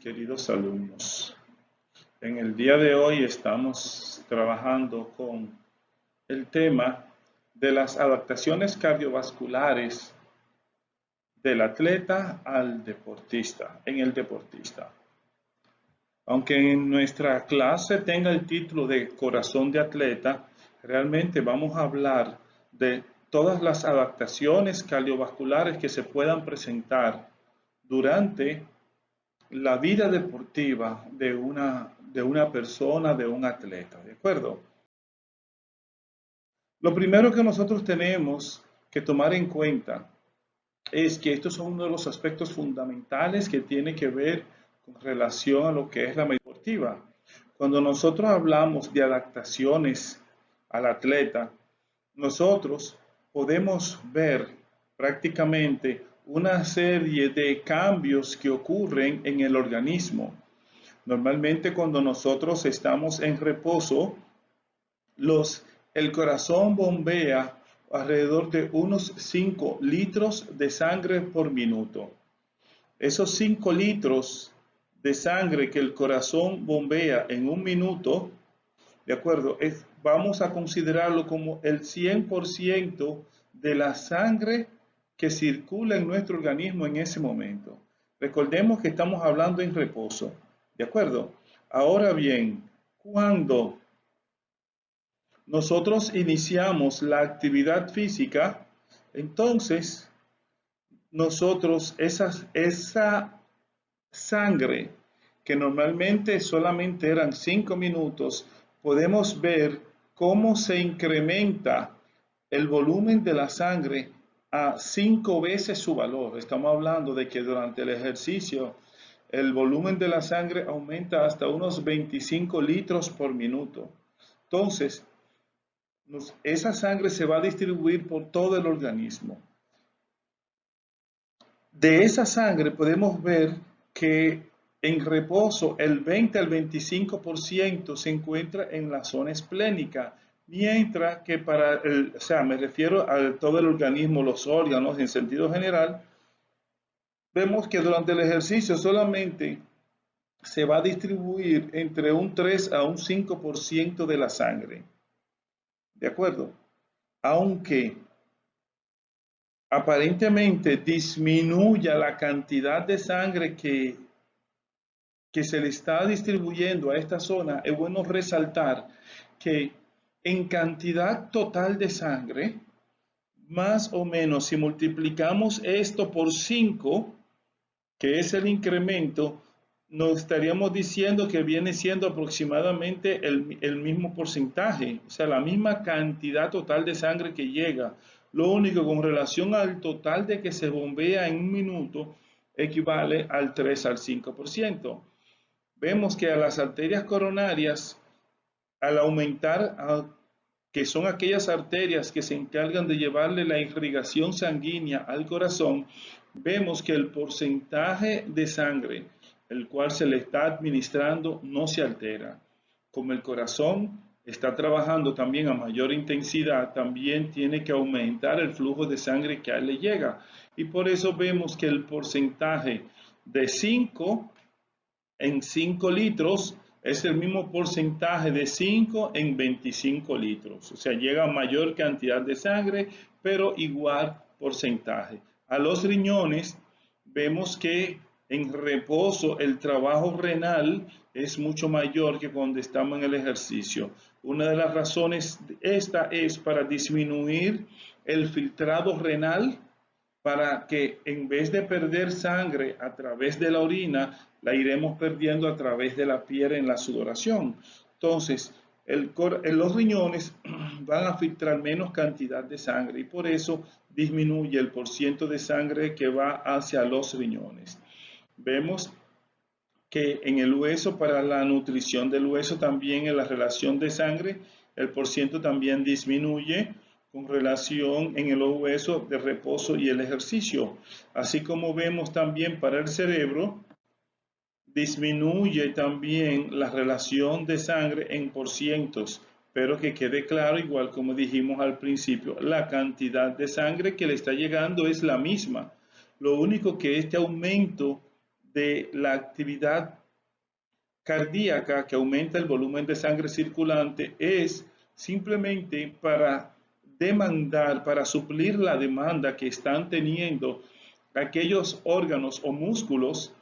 queridos alumnos. En el día de hoy estamos trabajando con el tema de las adaptaciones cardiovasculares del atleta al deportista, en el deportista. Aunque en nuestra clase tenga el título de Corazón de Atleta, realmente vamos a hablar de todas las adaptaciones cardiovasculares que se puedan presentar durante la vida deportiva de una persona, de un atleta, ¿de acuerdo? Lo primero que nosotros tenemos que tomar en cuenta es que estos son uno de los aspectos fundamentales que tiene que ver con relación a lo que es la medicina deportiva. Cuando nosotros hablamos de adaptaciones al atleta, nosotros podemos ver prácticamente una serie de cambios que ocurren en el organismo. Normalmente cuando nosotros estamos en reposo, el corazón bombea alrededor de unos 5 litros de sangre por minuto. Esos 5 litros de sangre que el corazón bombea en un minuto, ¿de acuerdo? Vamos a considerarlo como el 100% de la sangre que circula en nuestro organismo en ese momento. Recordemos que estamos hablando en reposo, ¿de acuerdo? Ahora bien, cuando nosotros iniciamos la actividad física, entonces esa sangre que normalmente solamente eran 5 minutos, podemos ver cómo se incrementa el volumen de la sangre a 5 veces su valor. Estamos hablando de que durante el ejercicio el volumen de la sangre aumenta hasta unos 25 litros por minuto. Entonces, esa sangre se va a distribuir por todo el organismo. De esa sangre podemos ver que en reposo el 20 al 25% se encuentra en la zona esplénica, mientras que me refiero a todo el organismo, los órganos en sentido general, vemos que durante el ejercicio solamente se va a distribuir entre un 3 a un 5% de la sangre. ¿De acuerdo? Aunque aparentemente disminuya la cantidad de sangre que se le está distribuyendo a esta zona, es bueno resaltar que en cantidad total de sangre, más o menos si multiplicamos esto por 5, que es el incremento, nos estaríamos diciendo que viene siendo aproximadamente el mismo porcentaje, o sea, la misma cantidad total de sangre que llega. Lo único con relación al total de que se bombea en un minuto equivale al 3 al 5%. Vemos que a las arterias coronarias, al aumentar, que son aquellas arterias que se encargan de llevarle la irrigación sanguínea al corazón, vemos que el porcentaje de sangre el cual se le está administrando no se altera. Como el corazón está trabajando también a mayor intensidad, también tiene que aumentar el flujo de sangre que a él le llega. Y por eso vemos que el porcentaje de 5 en 5 litros es el mismo porcentaje de 5 en 25 litros. O sea, llega a mayor cantidad de sangre, pero igual porcentaje. A los riñones vemos que en reposo el trabajo renal es mucho mayor que cuando estamos en el ejercicio. Una de las razones esta es para disminuir el filtrado renal, para que en vez de perder sangre a través de la orina, la iremos perdiendo a través de la piel en la sudoración. Entonces, los riñones van a filtrar menos cantidad de sangre y por eso disminuye el porciento de sangre que va hacia los riñones. Vemos que en el hueso, para la nutrición del hueso también en la relación de sangre, el porciento también disminuye con relación en el hueso de reposo y el ejercicio. Así como vemos también para el cerebro, disminuye también la relación de sangre en porcientos, pero que quede claro, igual como dijimos al principio, la cantidad de sangre que le está llegando es la misma. Lo único que este aumento de la actividad cardíaca que aumenta el volumen de sangre circulante es simplemente para demandar, para suplir la demanda que están teniendo aquellos órganos o músculos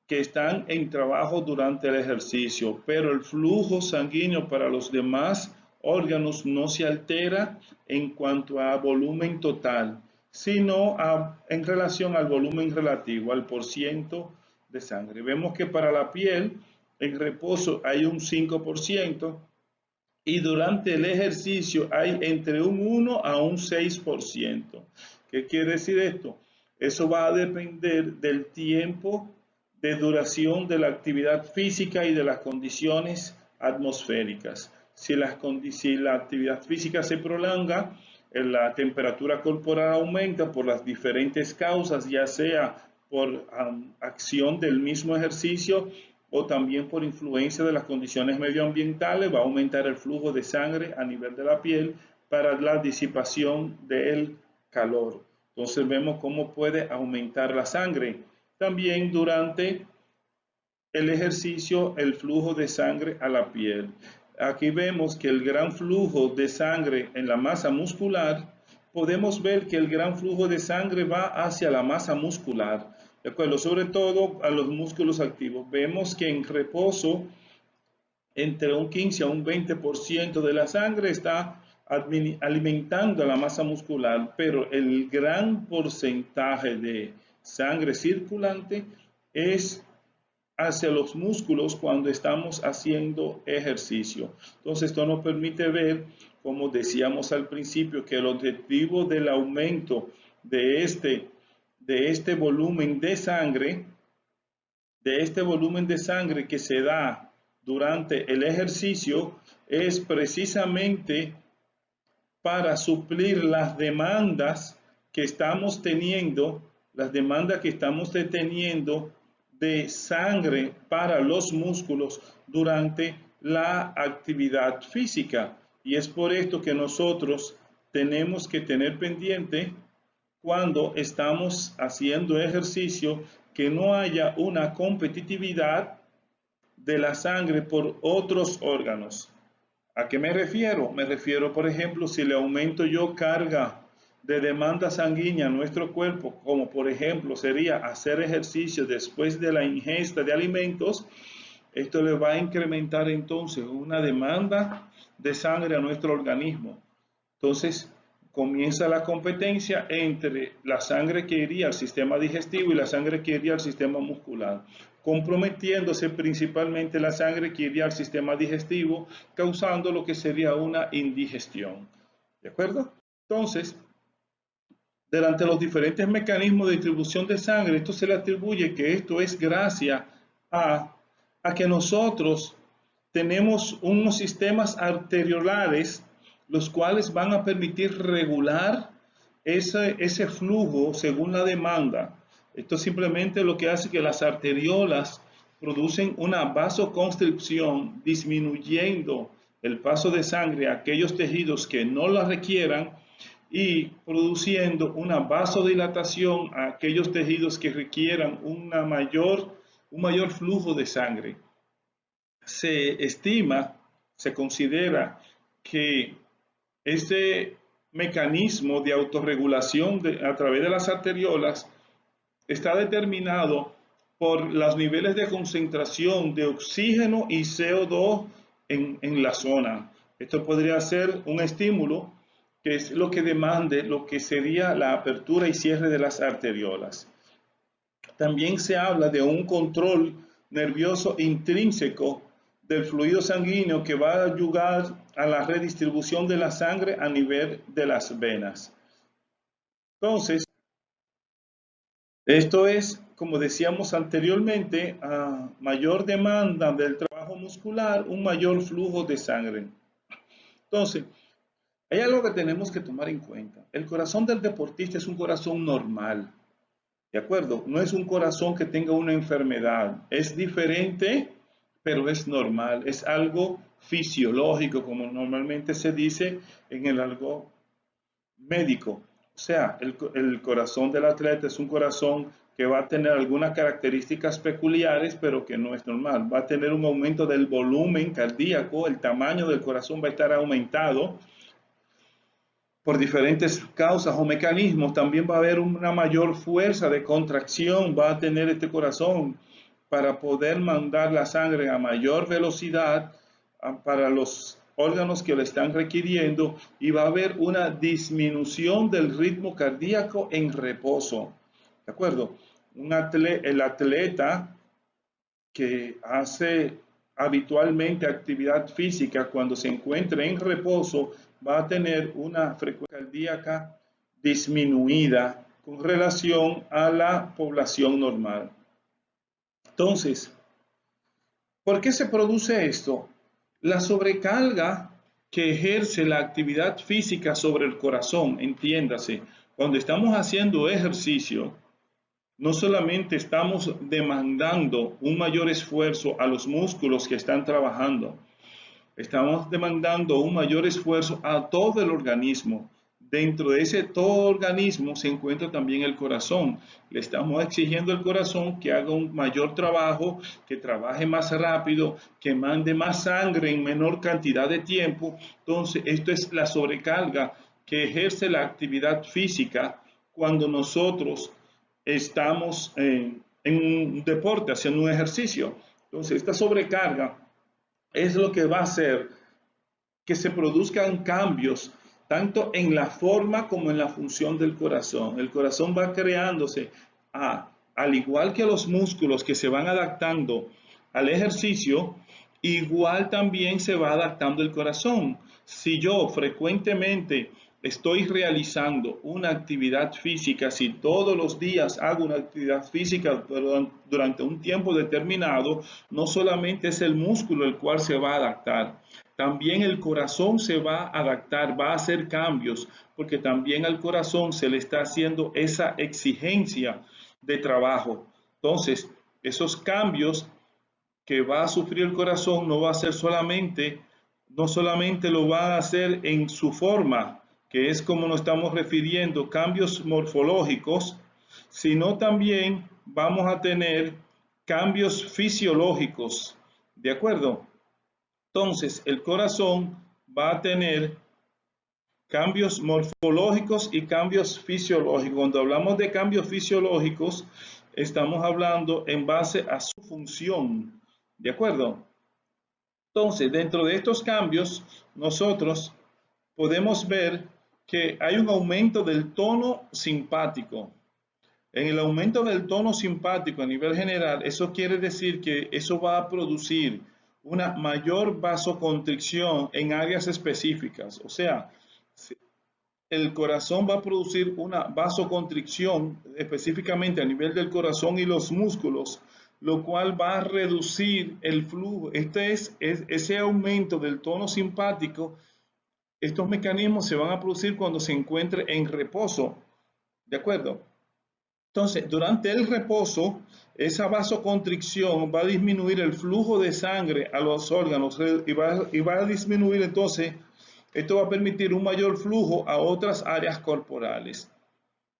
que están en trabajo durante el ejercicio, pero el flujo sanguíneo para los demás órganos no se altera en cuanto a volumen total, sino en relación al volumen relativo, al porciento de sangre. Vemos que para la piel en reposo hay un 5% y durante el ejercicio hay entre un 1 a un 6%. ¿Qué quiere decir esto? Eso va a depender del tiempo de duración de la actividad física y de las condiciones atmosféricas. Si la actividad física se prolonga, la temperatura corporal aumenta por las diferentes causas, ya sea por acción del mismo ejercicio o también por influencia de las condiciones medioambientales, va a aumentar el flujo de sangre a nivel de la piel para la disipación del calor. Entonces vemos cómo puede aumentar la sangre. También durante el ejercicio, el flujo de sangre a la piel. Aquí vemos que el gran flujo de sangre en la masa muscular, podemos ver que el gran flujo de sangre va hacia la masa muscular, ¿de acuerdo? Sobre todo a los músculos activos. Vemos que en reposo, entre un 15 a un 20% de la sangre está alimentando a la masa muscular, pero el gran porcentaje de sangre circulante es hacia los músculos cuando estamos haciendo ejercicio. Entonces, esto nos permite ver, como decíamos al principio, que el objetivo del aumento de este volumen de sangre, que se da durante el ejercicio, es precisamente para suplir las demandas que estamos teniendo, de sangre para los músculos durante la actividad física. Y es por esto que nosotros tenemos que tener pendiente cuando estamos haciendo ejercicio que no haya una competitividad de la sangre por otros órganos. ¿A qué me refiero? Me refiero, por ejemplo, si le aumento yo carga de demanda sanguínea a nuestro cuerpo, como por ejemplo sería hacer ejercicio después de la ingesta de alimentos, esto le va a incrementar entonces una demanda de sangre a nuestro organismo. Entonces comienza la competencia entre la sangre que iría al sistema digestivo y la sangre que iría al sistema muscular, comprometiéndose principalmente la sangre que iría al sistema digestivo, causando lo que sería una indigestión. ¿De acuerdo? Entonces, durante los diferentes mecanismos de distribución de sangre, esto se le atribuye que esto es gracias a, que nosotros tenemos unos sistemas arteriolares los cuales van a permitir regular ese flujo según la demanda. Esto simplemente lo que hace que las arteriolas producen una vasoconstricción, disminuyendo el paso de sangre a aquellos tejidos que no la requieran y produciendo una vasodilatación a aquellos tejidos que requieran un mayor flujo de sangre. Se estima, se considera que este mecanismo de autorregulación a través de las arteriolas está determinado por los niveles de concentración de oxígeno y CO2 en la zona. Esto podría ser un estímulo que es lo que demande lo que sería la apertura y cierre de las arteriolas. También se habla de un control nervioso intrínseco del fluido sanguíneo que va a ayudar a la redistribución de la sangre a nivel de las venas. Entonces, esto es, como decíamos anteriormente, a mayor demanda del trabajo muscular, un mayor flujo de sangre. Entonces, hay algo que tenemos que tomar en cuenta. El corazón del deportista es un corazón normal, ¿de acuerdo? No es un corazón que tenga una enfermedad. Es diferente, pero es normal. Es algo fisiológico, como normalmente se dice en el algo médico. O sea, el corazón del atleta es un corazón que va a tener algunas características peculiares, pero que no es normal. Va a tener un aumento del volumen cardíaco, el tamaño del corazón va a estar aumentado por diferentes causas o mecanismos. También va a haber una mayor fuerza de contracción, va a tener este corazón para poder mandar la sangre a mayor velocidad para los órganos que le están requiriendo, y va a haber una disminución del ritmo cardíaco en reposo. ¿De acuerdo? El atleta que hace habitualmente actividad física, cuando se encuentre en reposo, va a tener una frecuencia cardíaca disminuida con relación a la población normal. Entonces, ¿por qué se produce esto? La sobrecarga que ejerce la actividad física sobre el corazón, entiéndase, cuando estamos haciendo ejercicio, no solamente estamos demandando un mayor esfuerzo a los músculos que están trabajando, estamos demandando un mayor esfuerzo a todo el organismo. Dentro de ese todo organismo se encuentra también el corazón. Le estamos exigiendo al corazón que haga un mayor trabajo, que trabaje más rápido, que mande más sangre en menor cantidad de tiempo. Entonces, esto es la sobrecarga que ejerce la actividad física cuando nosotros estamos en un deporte, haciendo un ejercicio. Entonces, esta sobrecarga es lo que va a hacer que se produzcan cambios tanto en la forma como en la función del corazón. El corazón va creándose, al igual que los músculos que se van adaptando al ejercicio, igual también se va adaptando el corazón. Si yo frecuentemente estoy realizando una actividad física, si todos los días hago una actividad física durante un tiempo determinado, no solamente es el músculo el cual se va a adaptar, también el corazón se va a adaptar, va a hacer cambios, porque también al corazón se le está haciendo esa exigencia de trabajo. Entonces, esos cambios que va a sufrir el corazón no va a ser no solamente lo va a hacer en su forma, que es como nos estamos refiriendo, cambios morfológicos, sino también vamos a tener cambios fisiológicos, ¿de acuerdo? Entonces, el corazón va a tener cambios morfológicos y cambios fisiológicos. Cuando hablamos de cambios fisiológicos, estamos hablando en base a su función, ¿de acuerdo? Entonces, dentro de estos cambios, nosotros podemos ver que hay un aumento del tono simpático. En el aumento del tono simpático a nivel general, eso quiere decir que eso va a producir una mayor vasoconstricción en áreas específicas. O sea, el corazón va a producir una vasoconstricción específicamente a nivel del corazón y los músculos, lo cual va a reducir el flujo. Ese aumento del tono simpático. Estos mecanismos se van a producir cuando se encuentre en reposo, ¿de acuerdo? Entonces, durante el reposo, esa vasoconstricción va a disminuir el flujo de sangre a los órganos y va a disminuir, entonces, esto va a permitir un mayor flujo a otras áreas corporales.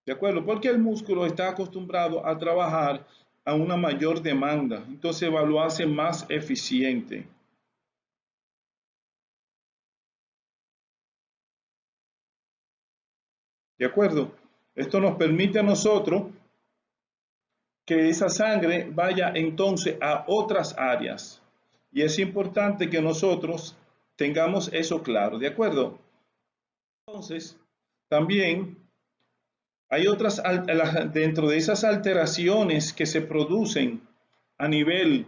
¿De acuerdo? Porque el músculo está acostumbrado a trabajar a una mayor demanda, entonces lo hace más eficiente. ¿De acuerdo? Esto nos permite a nosotros que esa sangre vaya entonces a otras áreas. Y es importante que nosotros tengamos eso claro, ¿de acuerdo? Entonces, también hay otras, dentro de esas alteraciones que se producen a nivel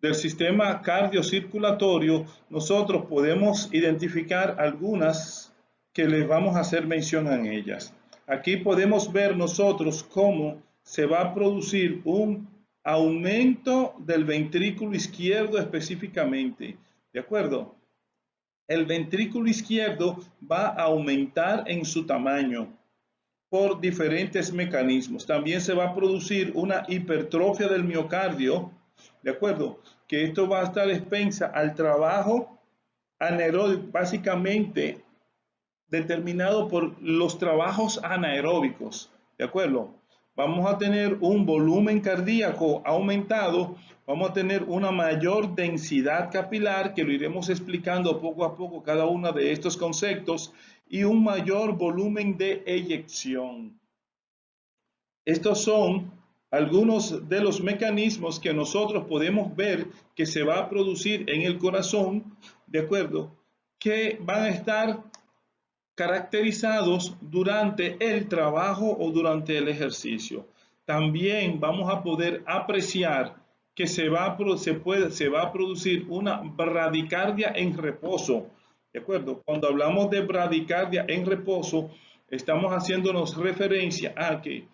del sistema cardiocirculatorio, nosotros podemos identificar algunas que les vamos a hacer mención en ellas. Aquí podemos ver nosotros cómo se va a producir un aumento del ventrículo izquierdo específicamente, ¿de acuerdo? El ventrículo izquierdo va a aumentar en su tamaño por diferentes mecanismos. También se va a producir una hipertrofia del miocardio, ¿de acuerdo? Que esto va a estar expensa al trabajo anaeróbico, básicamente determinado por los trabajos anaeróbicos, ¿de acuerdo? vamos a tener un volumen cardíaco aumentado, vamos a tener una mayor densidad capilar, que lo iremos explicando poco a poco cada uno de estos conceptos, y un mayor volumen de eyección. Estos son algunos de los mecanismos que nosotros podemos ver que se va a producir en el corazón, ¿de acuerdo? Que van a estar caracterizados durante el trabajo o durante el ejercicio. También vamos a poder apreciar que se va a producir una bradicardia en reposo. ¿De acuerdo? Cuando hablamos de bradicardia en reposo, estamos haciéndonos referencia a que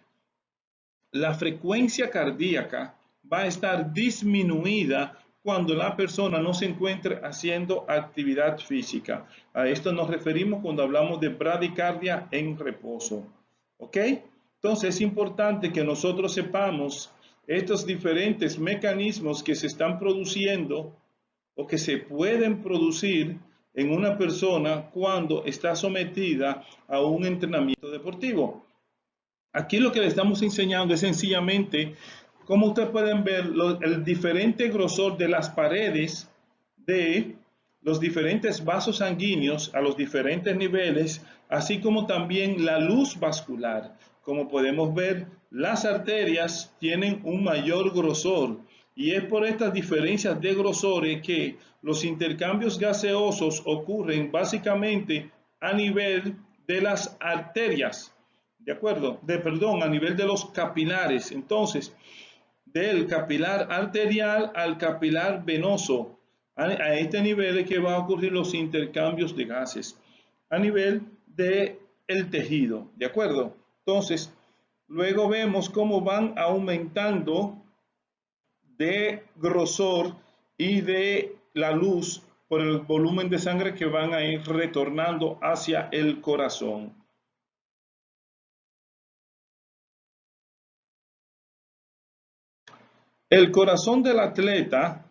la frecuencia cardíaca va a estar disminuida cuando la persona no se encuentre haciendo actividad física. A esto nos referimos cuando hablamos de bradicardia en reposo. ¿Ok? Entonces es importante que nosotros sepamos estos diferentes mecanismos que se están produciendo o que se pueden producir en una persona cuando está sometida a un entrenamiento deportivo. Aquí lo que le estamos enseñando es sencillamente, como ustedes pueden ver, el diferente grosor de las paredes de los diferentes vasos sanguíneos a los diferentes niveles, así como también la luz vascular. Como podemos ver, las arterias tienen un mayor grosor y es por estas diferencias de grosores que los intercambios gaseosos ocurren básicamente a nivel de las arterias. ¿De acuerdo? Perdón, a nivel de los capilares. Entonces, del capilar arterial al capilar venoso. A este nivel es que van a ocurrir los intercambios de gases. A nivel del tejido. ¿De acuerdo? Entonces, luego vemos cómo van aumentando de grosor y de la luz por el volumen de sangre que van a ir retornando hacia el corazón. El corazón del atleta,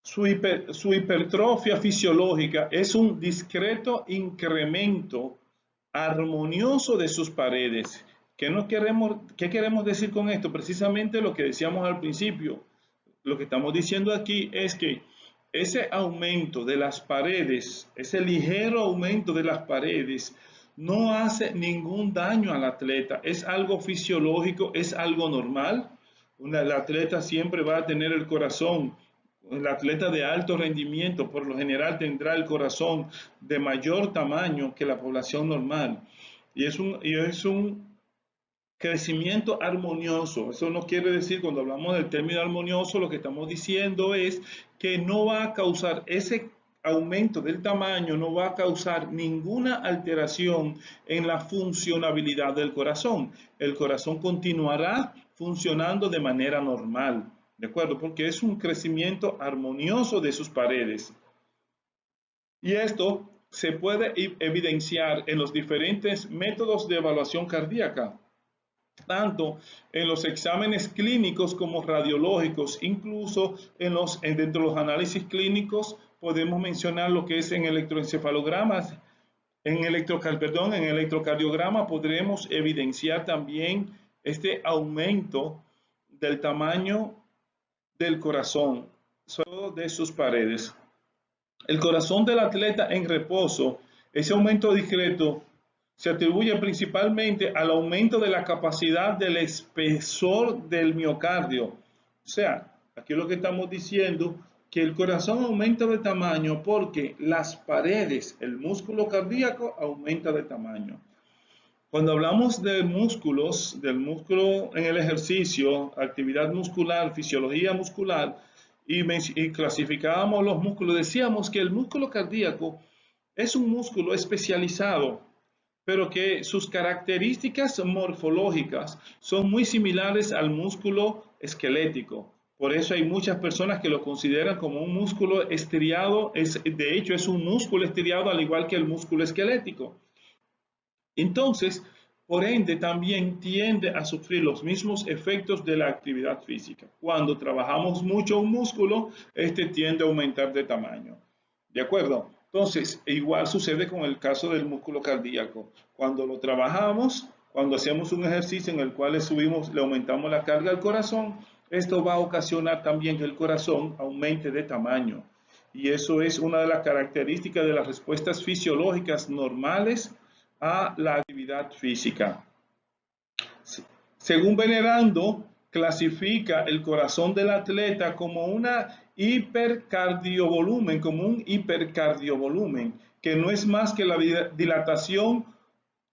su hipertrofia fisiológica es un discreto incremento armonioso de sus paredes. ¿Qué queremos decir con esto? Precisamente lo que decíamos al principio. Lo que estamos diciendo aquí es que ese aumento de las paredes, ese ligero aumento de las paredes, no hace ningún daño al atleta. Es algo fisiológico, es algo normal. El atleta siempre va a tener el corazón. El atleta de alto rendimiento por lo general tendrá el corazón de mayor tamaño que la población normal. Y es un crecimiento armonioso. Eso no quiere decir, cuando hablamos del término armonioso, lo que estamos diciendo es que no va a causar ese aumento del tamaño, no va a causar ninguna alteración en la funcionabilidad del corazón. El corazón continuará funcionando de manera normal, ¿de acuerdo? Porque es un crecimiento armonioso de sus paredes. Y esto se puede evidenciar en los diferentes métodos de evaluación cardíaca, tanto en los exámenes clínicos como radiológicos, incluso dentro de los análisis clínicos podemos mencionar lo que es en electroencefalogramas, en electrocardiograma podremos evidenciar también este aumento del tamaño del corazón, solo de sus paredes. El corazón del atleta en reposo, ese aumento discreto se atribuye principalmente al aumento de la capacidad del espesor del miocardio. O sea, aquí lo que estamos diciendo, que el corazón aumenta de tamaño porque las paredes, el músculo cardíaco aumenta de tamaño. Cuando hablamos de músculos, del músculo en el ejercicio, actividad muscular, fisiología muscular, y clasificábamos los músculos, decíamos que el músculo cardíaco es un músculo especializado, pero que sus características morfológicas son muy similares al músculo esquelético. Por eso hay muchas personas que lo consideran como un músculo estriado, de hecho es un músculo estriado al igual que el músculo esquelético. Entonces, por ende, también tiende a sufrir los mismos efectos de la actividad física. Cuando trabajamos mucho un músculo, este tiende a aumentar de tamaño. ¿De acuerdo? Entonces, igual sucede con el caso del músculo cardíaco. Cuando lo trabajamos, cuando hacemos un ejercicio en el cual le aumentamos la carga al corazón, esto va a ocasionar también que el corazón aumente de tamaño. Y eso es una de las características de las respuestas fisiológicas normales a la actividad física. Según Venerando, clasifica el corazón del atleta como un hipercardiovolumen, que no es más que la dilatación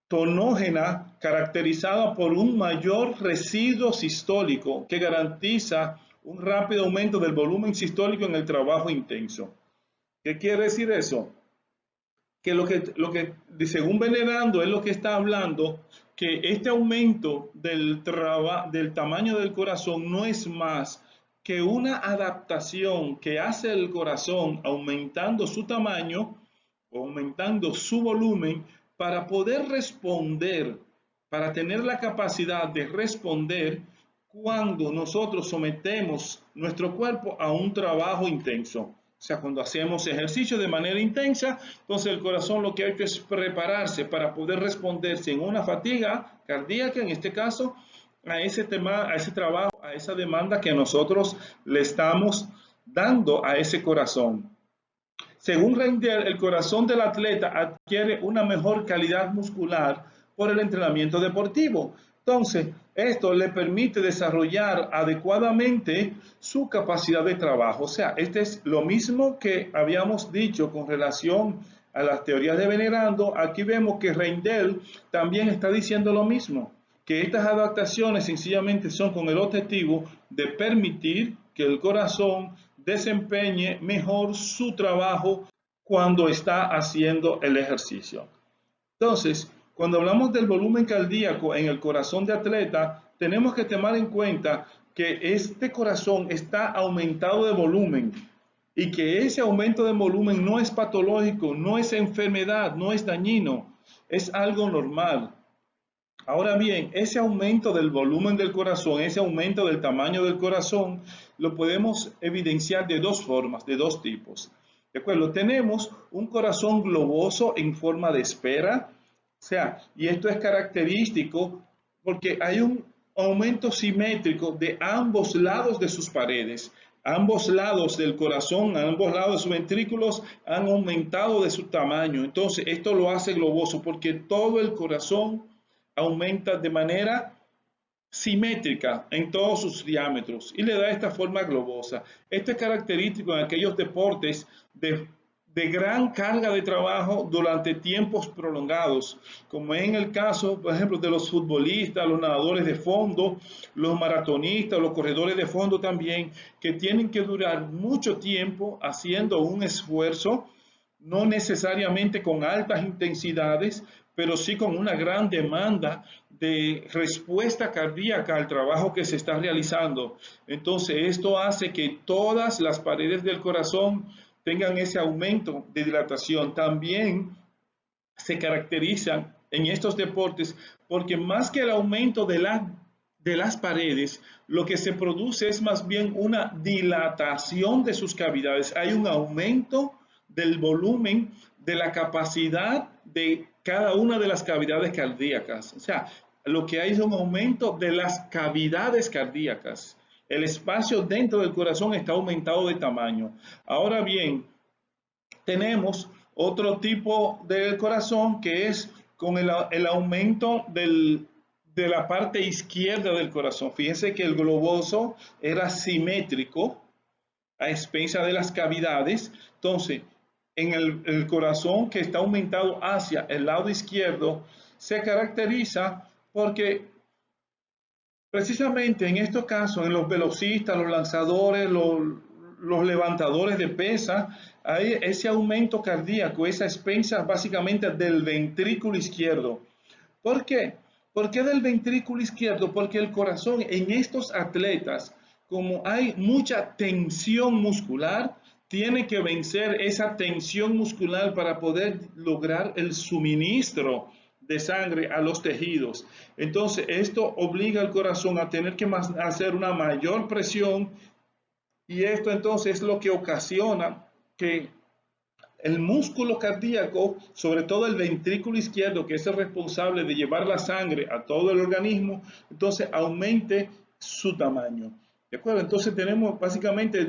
tonógena caracterizada por un mayor residuo sistólico que garantiza un rápido aumento del volumen sistólico en el trabajo intenso. ¿Qué quiere decir eso? Que según Venerando, es lo que está hablando, que este aumento del tamaño del corazón no es más que una adaptación que hace el corazón aumentando su tamaño, aumentando su volumen, para poder responder, para tener la capacidad de responder cuando nosotros sometemos nuestro cuerpo a un trabajo intenso. O sea, cuando hacemos ejercicio de manera intensa, entonces el corazón lo que ha hecho es prepararse para poder responder sin una fatiga cardíaca, en este caso, a ese trabajo, a esa demanda que nosotros le estamos dando a ese corazón. Según Reindel, el corazón del atleta adquiere una mejor calidad muscular por el entrenamiento deportivo. Entonces, esto le permite desarrollar adecuadamente su capacidad de trabajo. O sea, este es lo mismo que habíamos dicho con relación a las teorías de Venerando. Aquí vemos que Reindel también está diciendo lo mismo, que estas adaptaciones sencillamente son con el objetivo de permitir que el corazón desempeñe mejor su trabajo cuando está haciendo el ejercicio. Entonces, cuando hablamos del volumen cardíaco en el corazón de atleta, tenemos que tomar en cuenta que este corazón está aumentado de volumen y que ese aumento de volumen no es patológico, no es enfermedad, no es dañino, es algo normal. Ahora bien, ese aumento del volumen del corazón, ese aumento del tamaño del corazón, lo podemos evidenciar de dos formas, de dos tipos. ¿De acuerdo? Tenemos un corazón globoso en forma de esfera, o sea, y esto es característico porque hay un aumento simétrico de ambos lados de sus paredes. Ambos lados del corazón, ambos lados de sus ventrículos han aumentado de su tamaño. Entonces, esto lo hace globoso porque todo el corazón aumenta de manera simétrica en todos sus diámetros y le da esta forma globosa. Esto es característico en aquellos deportes de gran carga de trabajo durante tiempos prolongados, como en el caso, por ejemplo, de los futbolistas, los nadadores de fondo, los maratonistas, los corredores de fondo también, que tienen que durar mucho tiempo haciendo un esfuerzo, no necesariamente con altas intensidades, pero sí con una gran demanda de respuesta cardíaca al trabajo que se está realizando. Entonces, esto hace que todas las paredes del corazón tengan ese aumento de dilatación. También se caracterizan en estos deportes porque más que el aumento de las paredes, lo que se produce es más bien una dilatación de sus cavidades. Hay un aumento del volumen, de la capacidad de cada una de las cavidades cardíacas. O sea, lo que hay es un aumento de las cavidades cardíacas. El espacio dentro del corazón está aumentado de tamaño. Ahora bien, tenemos otro tipo del corazón que es con el aumento de la parte izquierda del corazón. Fíjense que el globoso era simétrico a expensas de las cavidades. Entonces, en el corazón que está aumentado hacia el lado izquierdo se caracteriza porque precisamente en estos casos, en los velocistas, los lanzadores, los levantadores de pesa, hay ese aumento cardíaco, esa expensa básicamente del ventrículo izquierdo. ¿Por qué? ¿Por qué del ventrículo izquierdo? Porque el corazón en estos atletas, como hay mucha tensión muscular, tiene que vencer esa tensión muscular para poder lograr el suministro de sangre a los tejidos. Entonces, esto obliga al corazón a tener que hacer una mayor presión y esto entonces es lo que ocasiona que el músculo cardíaco, sobre todo el ventrículo izquierdo, que es el responsable de llevar la sangre a todo el organismo, entonces aumente su tamaño. ¿De acuerdo? Entonces tenemos básicamente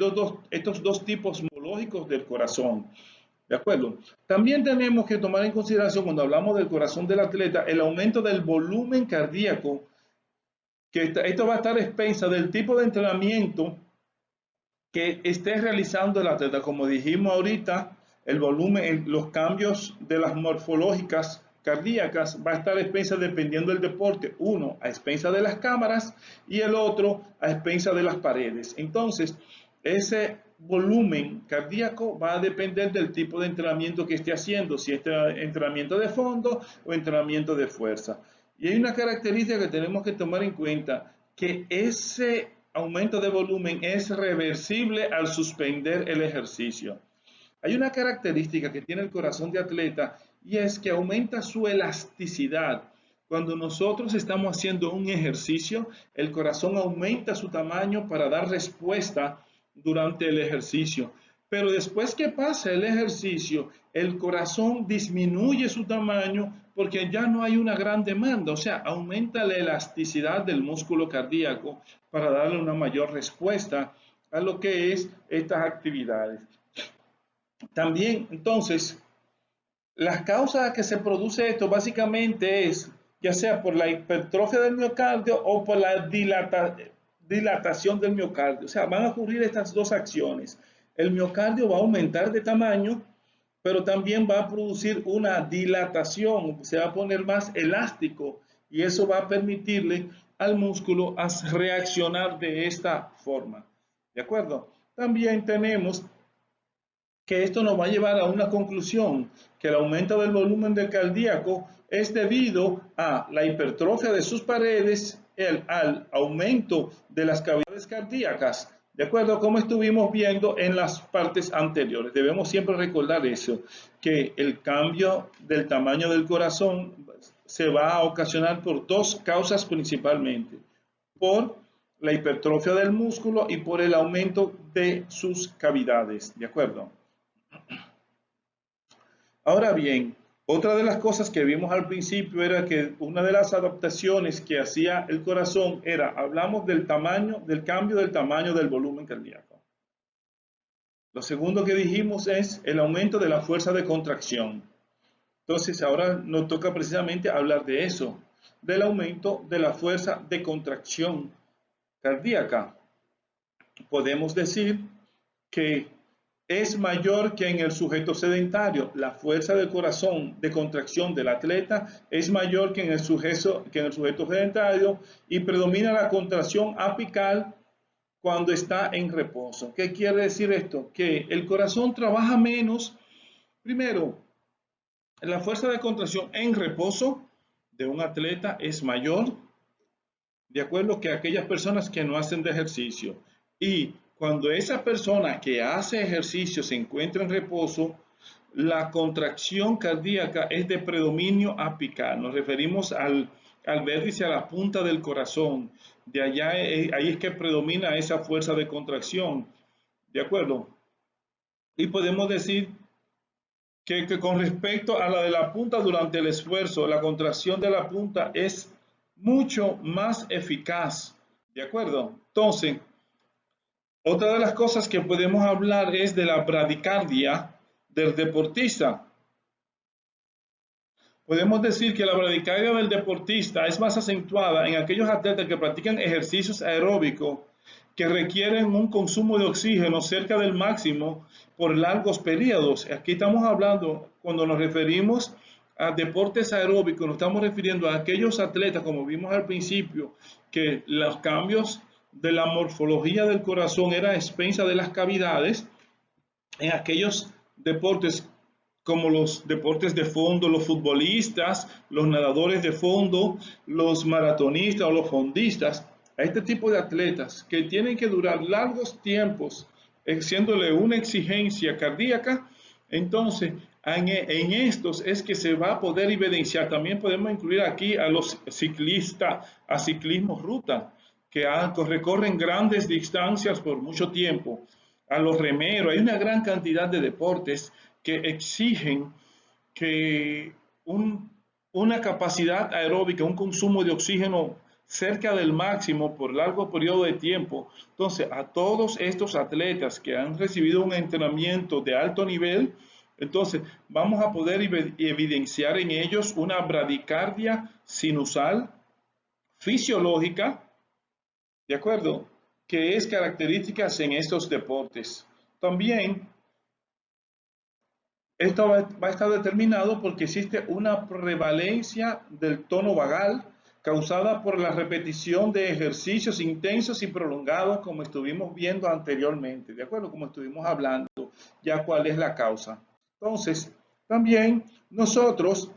estos dos tipos morfológicos del corazón. ¿De acuerdo? También tenemos que tomar en consideración cuando hablamos del corazón del atleta el aumento del volumen cardíaco, que esto va a estar a expensa del tipo de entrenamiento que esté realizando el atleta. Como dijimos ahorita, el volumen, los cambios de las morfológicas cardíacas va a estar a expensa dependiendo del deporte. Uno a expensa de las cámaras y el otro a expensa de las paredes. Entonces, ese volumen cardíaco va a depender del tipo de entrenamiento que esté haciendo, si es entrenamiento de fondo o entrenamiento de fuerza. Y hay una característica que tenemos que tomar en cuenta, que ese aumento de volumen es reversible al suspender el ejercicio. Hay una característica que tiene el corazón de atleta y es que aumenta su elasticidad. Cuando nosotros estamos haciendo un ejercicio, el corazón aumenta su tamaño para dar respuesta durante el ejercicio. Pero después que pasa el ejercicio, el corazón disminuye su tamaño porque ya no hay una gran demanda, o sea, aumenta la elasticidad del músculo cardíaco para darle una mayor respuesta a lo que es estas actividades. También, entonces, las causas a que se produce esto básicamente es ya sea por la hipertrofia del miocardio o por la dilatación del miocardio. O sea, van a ocurrir estas dos acciones. El miocardio va a aumentar de tamaño, pero también va a producir una dilatación, se va a poner más elástico y eso va a permitirle al músculo a reaccionar de esta forma. ¿De acuerdo? También tenemos que esto nos va a llevar a una conclusión, que el aumento del volumen del cardíaco es debido a la hipertrofia de sus paredes, al aumento de las cavidades cardíacas, de acuerdo a como estuvimos viendo en las partes anteriores. Debemos siempre recordar eso, que el cambio del tamaño del corazón se va a ocasionar por dos causas principalmente, por la hipertrofia del músculo y por el aumento de sus cavidades, ¿de acuerdo? Ahora bien, otra de las cosas que vimos al principio era que una de las adaptaciones que hacía el corazón era, hablamos del tamaño, del cambio del tamaño del volumen cardíaco. Lo segundo que dijimos es el aumento de la fuerza de contracción. Entonces ahora nos toca precisamente hablar de eso, del aumento de la fuerza de contracción cardíaca. Podemos decir que es mayor que en el sujeto sedentario. La fuerza del corazón de contracción del atleta es mayor que en el sujeto sedentario y predomina la contracción apical cuando está en reposo. ¿Qué quiere decir esto? Que el corazón trabaja menos. Primero, la fuerza de contracción en reposo de un atleta es mayor, de acuerdo, que aquellas personas que no hacen de ejercicio. Y cuando esa persona que hace ejercicio se encuentra en reposo, la contracción cardíaca es de predominio apical. Nos referimos al vértice, a la punta del corazón. De allá, ahí es que predomina esa fuerza de contracción. ¿De acuerdo? Y podemos decir que con respecto a la de la punta durante el esfuerzo, la contracción de la punta es mucho más eficaz. ¿De acuerdo? Entonces, otra de las cosas que podemos hablar es de la bradicardia del deportista. Podemos decir que la bradicardia del deportista es más acentuada en aquellos atletas que practican ejercicios aeróbicos que requieren un consumo de oxígeno cerca del máximo por largos periodos. Aquí estamos hablando, cuando nos referimos a deportes aeróbicos, nos estamos refiriendo a aquellos atletas, como vimos al principio, que los cambios de la morfología del corazón era a expensa de las cavidades. En aquellos deportes como los deportes de fondo, los futbolistas, los nadadores de fondo, los maratonistas o los fondistas, a este tipo de atletas que tienen que durar largos tiempos haciéndole una exigencia cardíaca, entonces en estos es que se va a poder evidenciar. También podemos incluir aquí a los ciclistas, a ciclismo ruta, que recorren grandes distancias por mucho tiempo, a los remeros. Hay una gran cantidad de deportes que exigen que una capacidad aeróbica, un consumo de oxígeno cerca del máximo por largo periodo de tiempo. Entonces, a todos estos atletas que han recibido un entrenamiento de alto nivel, entonces vamos a poder evidenciar en ellos una bradicardia sinusal fisiológica, ¿de acuerdo? Que es característica en estos deportes. También esto va a estar determinado porque existe una prevalencia del tono vagal causada por la repetición de ejercicios intensos y prolongados, como estuvimos viendo anteriormente, ¿de acuerdo? Como estuvimos hablando, ya cuál es la causa. Entonces, también nosotros,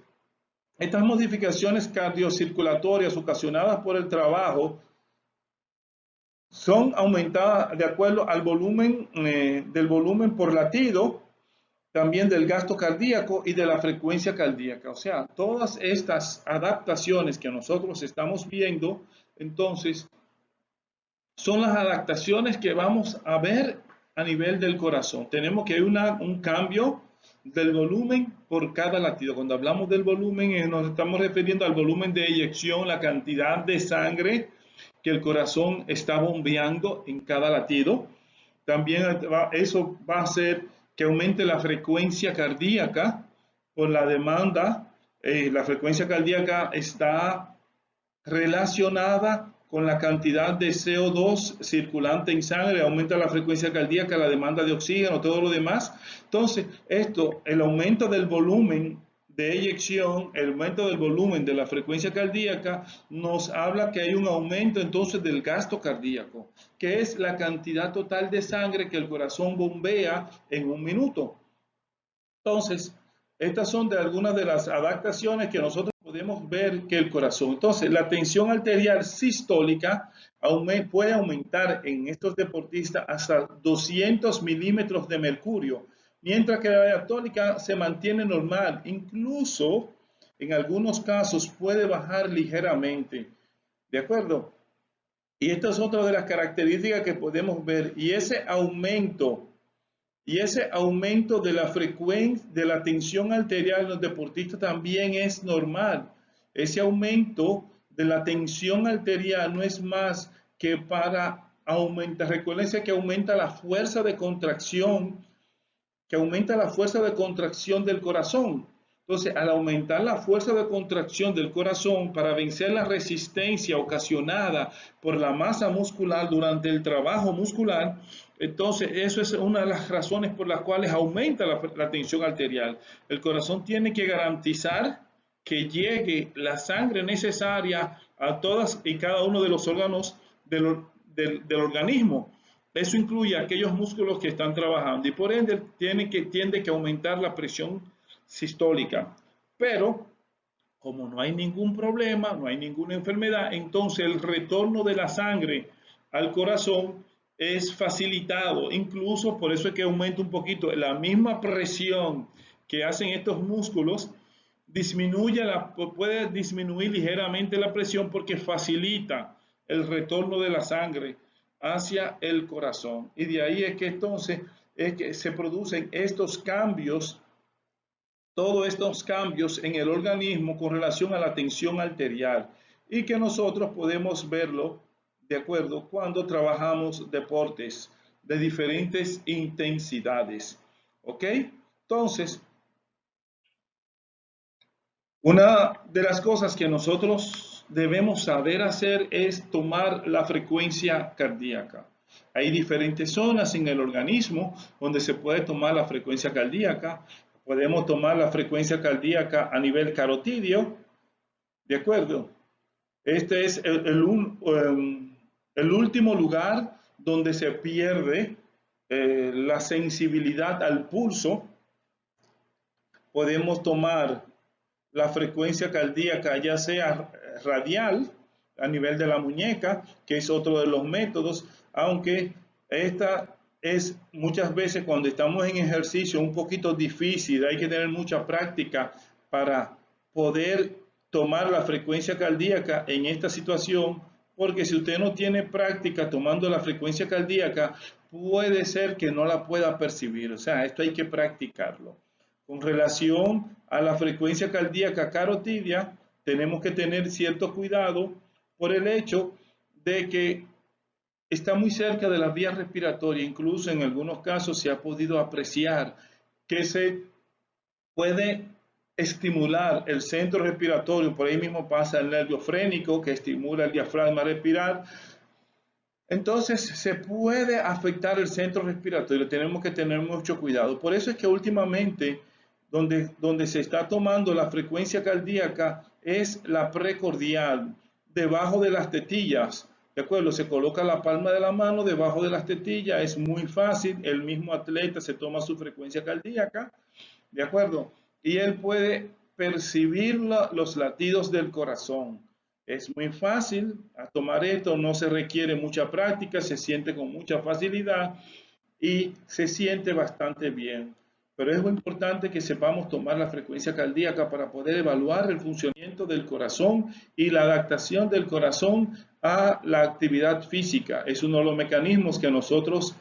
estas modificaciones cardiocirculatorias ocasionadas por el trabajo son aumentadas de acuerdo al volumen del volumen por latido, también del gasto cardíaco y de la frecuencia cardíaca. O sea, todas estas adaptaciones que nosotros estamos viendo, entonces, son las adaptaciones que vamos a ver a nivel del corazón. Tenemos que hay un cambio del volumen por cada latido. Cuando hablamos del volumen, nos estamos refiriendo al volumen de eyección, la cantidad de sangre que el corazón está bombeando en cada latido. También eso va a hacer que aumente la frecuencia cardíaca por la demanda. La frecuencia cardíaca está relacionada con la cantidad de CO2 circulante en sangre, aumenta la frecuencia cardíaca, la demanda de oxígeno, todo lo demás. Entonces, el aumento del volumen de eyección, el aumento del volumen de la frecuencia cardíaca, nos habla que hay un aumento entonces del gasto cardíaco, que es la cantidad total de sangre que el corazón bombea en un minuto. Entonces, estas son de algunas de las adaptaciones que nosotros podemos ver que el corazón. Entonces, la tensión arterial sistólica puede aumentar en estos deportistas hasta 200 milímetros de mercurio, mientras que la diastólica se mantiene normal. Incluso, en algunos casos, puede bajar ligeramente. ¿De acuerdo? Y esta es otra de las características que podemos ver. Y ese aumento de la frecuencia, de la tensión arterial en los deportistas también es normal. Ese aumento de la tensión arterial no es más que para aumentar, recuérdense que aumenta la fuerza de contracción, del corazón. Entonces, al aumentar la fuerza de contracción del corazón para vencer la resistencia ocasionada por la masa muscular durante el trabajo muscular, entonces eso es una de las razones por las cuales aumenta la tensión arterial. El corazón tiene que garantizar que llegue la sangre necesaria a todas y cada uno de los órganos del organismo. Eso incluye aquellos músculos que están trabajando y por ende tiende que aumentar la presión sistólica. Pero como no hay ningún problema, no hay ninguna enfermedad, entonces el retorno de la sangre al corazón es facilitado. Incluso por eso es que aumenta un poquito la misma presión que hacen estos músculos, puede disminuir ligeramente la presión porque facilita el retorno de la sangre hacia el corazón. Y de ahí es que entonces es que se producen estos cambios, todos estos cambios en el organismo con relación a la tensión arterial y que nosotros podemos verlo de acuerdo cuando trabajamos deportes de diferentes intensidades. ¿Ok? Entonces, una de las cosas que nosotros debemos saber hacer es tomar la frecuencia cardíaca. Hay diferentes zonas en el organismo donde se puede tomar la frecuencia cardíaca. Podemos tomar la frecuencia cardíaca a nivel carotidio, ¿de acuerdo? Este es el último lugar donde se pierde la sensibilidad al pulso. Podemos tomar la frecuencia cardíaca ya sea radial a nivel de la muñeca, que es otro de los métodos, aunque esta es muchas veces cuando estamos en ejercicio un poquito difícil, hay que tener mucha práctica para poder tomar la frecuencia cardíaca en esta situación, porque si usted no tiene práctica tomando la frecuencia cardíaca, puede ser que no la pueda percibir, o sea, esto hay que practicarlo. Con relación a la frecuencia cardíaca carotidia, tenemos que tener cierto cuidado por el hecho de que está muy cerca de las vías respiratorias. Incluso en algunos casos se ha podido apreciar que se puede estimular el centro respiratorio. Por ahí mismo pasa el nervio frénico que estimula el diafragma a respirar. Entonces se puede afectar el centro respiratorio, tenemos que tener mucho cuidado. Por eso es que últimamente donde se está tomando la frecuencia cardíaca es la precordial, debajo de las tetillas. ¿De acuerdo? Se coloca la palma de la mano debajo de las tetillas, es muy fácil, el mismo atleta se toma su frecuencia cardíaca, ¿de acuerdo? Y él puede percibir los latidos del corazón. Es muy fácil a tomar esto, no se requiere mucha práctica, se siente con mucha facilidad y se siente bastante bien. Pero es muy importante que sepamos tomar la frecuencia cardíaca para poder evaluar el funcionamiento del corazón y la adaptación del corazón a la actividad física. Es uno de los mecanismos que nosotros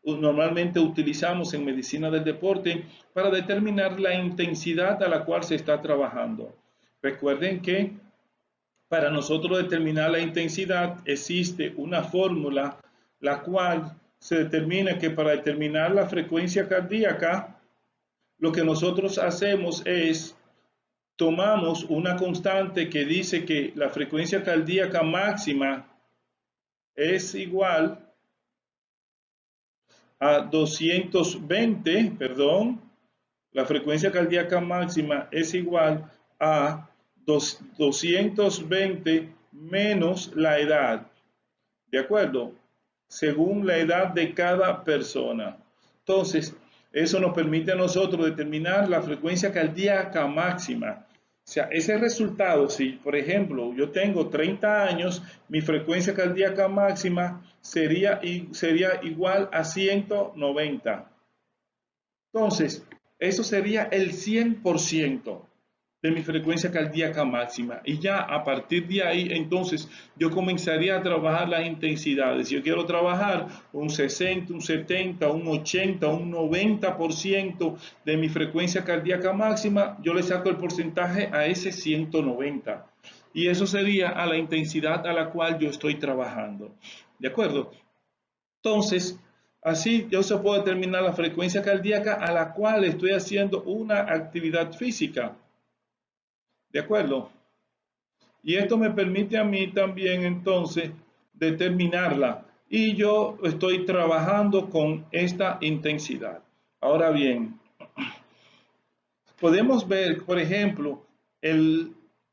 normalmente utilizamos en medicina del deporte para determinar la intensidad a la cual se está trabajando. Recuerden que para nosotros determinar la intensidad existe una fórmula la cual se determina que para determinar la frecuencia cardíaca lo que nosotros hacemos es tomamos una constante que dice que la frecuencia cardíaca máxima es igual a 220, perdón, la frecuencia cardíaca máxima es igual a 220 menos la edad, ¿de acuerdo? Según la edad de cada persona. Entonces, eso nos permite a nosotros determinar la frecuencia cardíaca máxima. O sea, ese resultado, si por ejemplo yo tengo 30 años, mi frecuencia cardíaca máxima sería igual a 190. Entonces, eso sería el 100% de mi frecuencia cardíaca máxima. Y ya a partir de ahí, entonces, yo comenzaría a trabajar las intensidades. Si yo quiero trabajar un 60, un 70, un 80, un 90% de mi frecuencia cardíaca máxima, yo le saco el porcentaje a ese 190. Y eso sería a la intensidad a la cual yo estoy trabajando. ¿De acuerdo? Entonces, así yo se puede determinar la frecuencia cardíaca a la cual estoy haciendo una actividad física. ¿De acuerdo? Y esto me permite a mí también entonces determinarla. Y yo estoy trabajando con esta intensidad. Ahora bien, podemos ver, por ejemplo,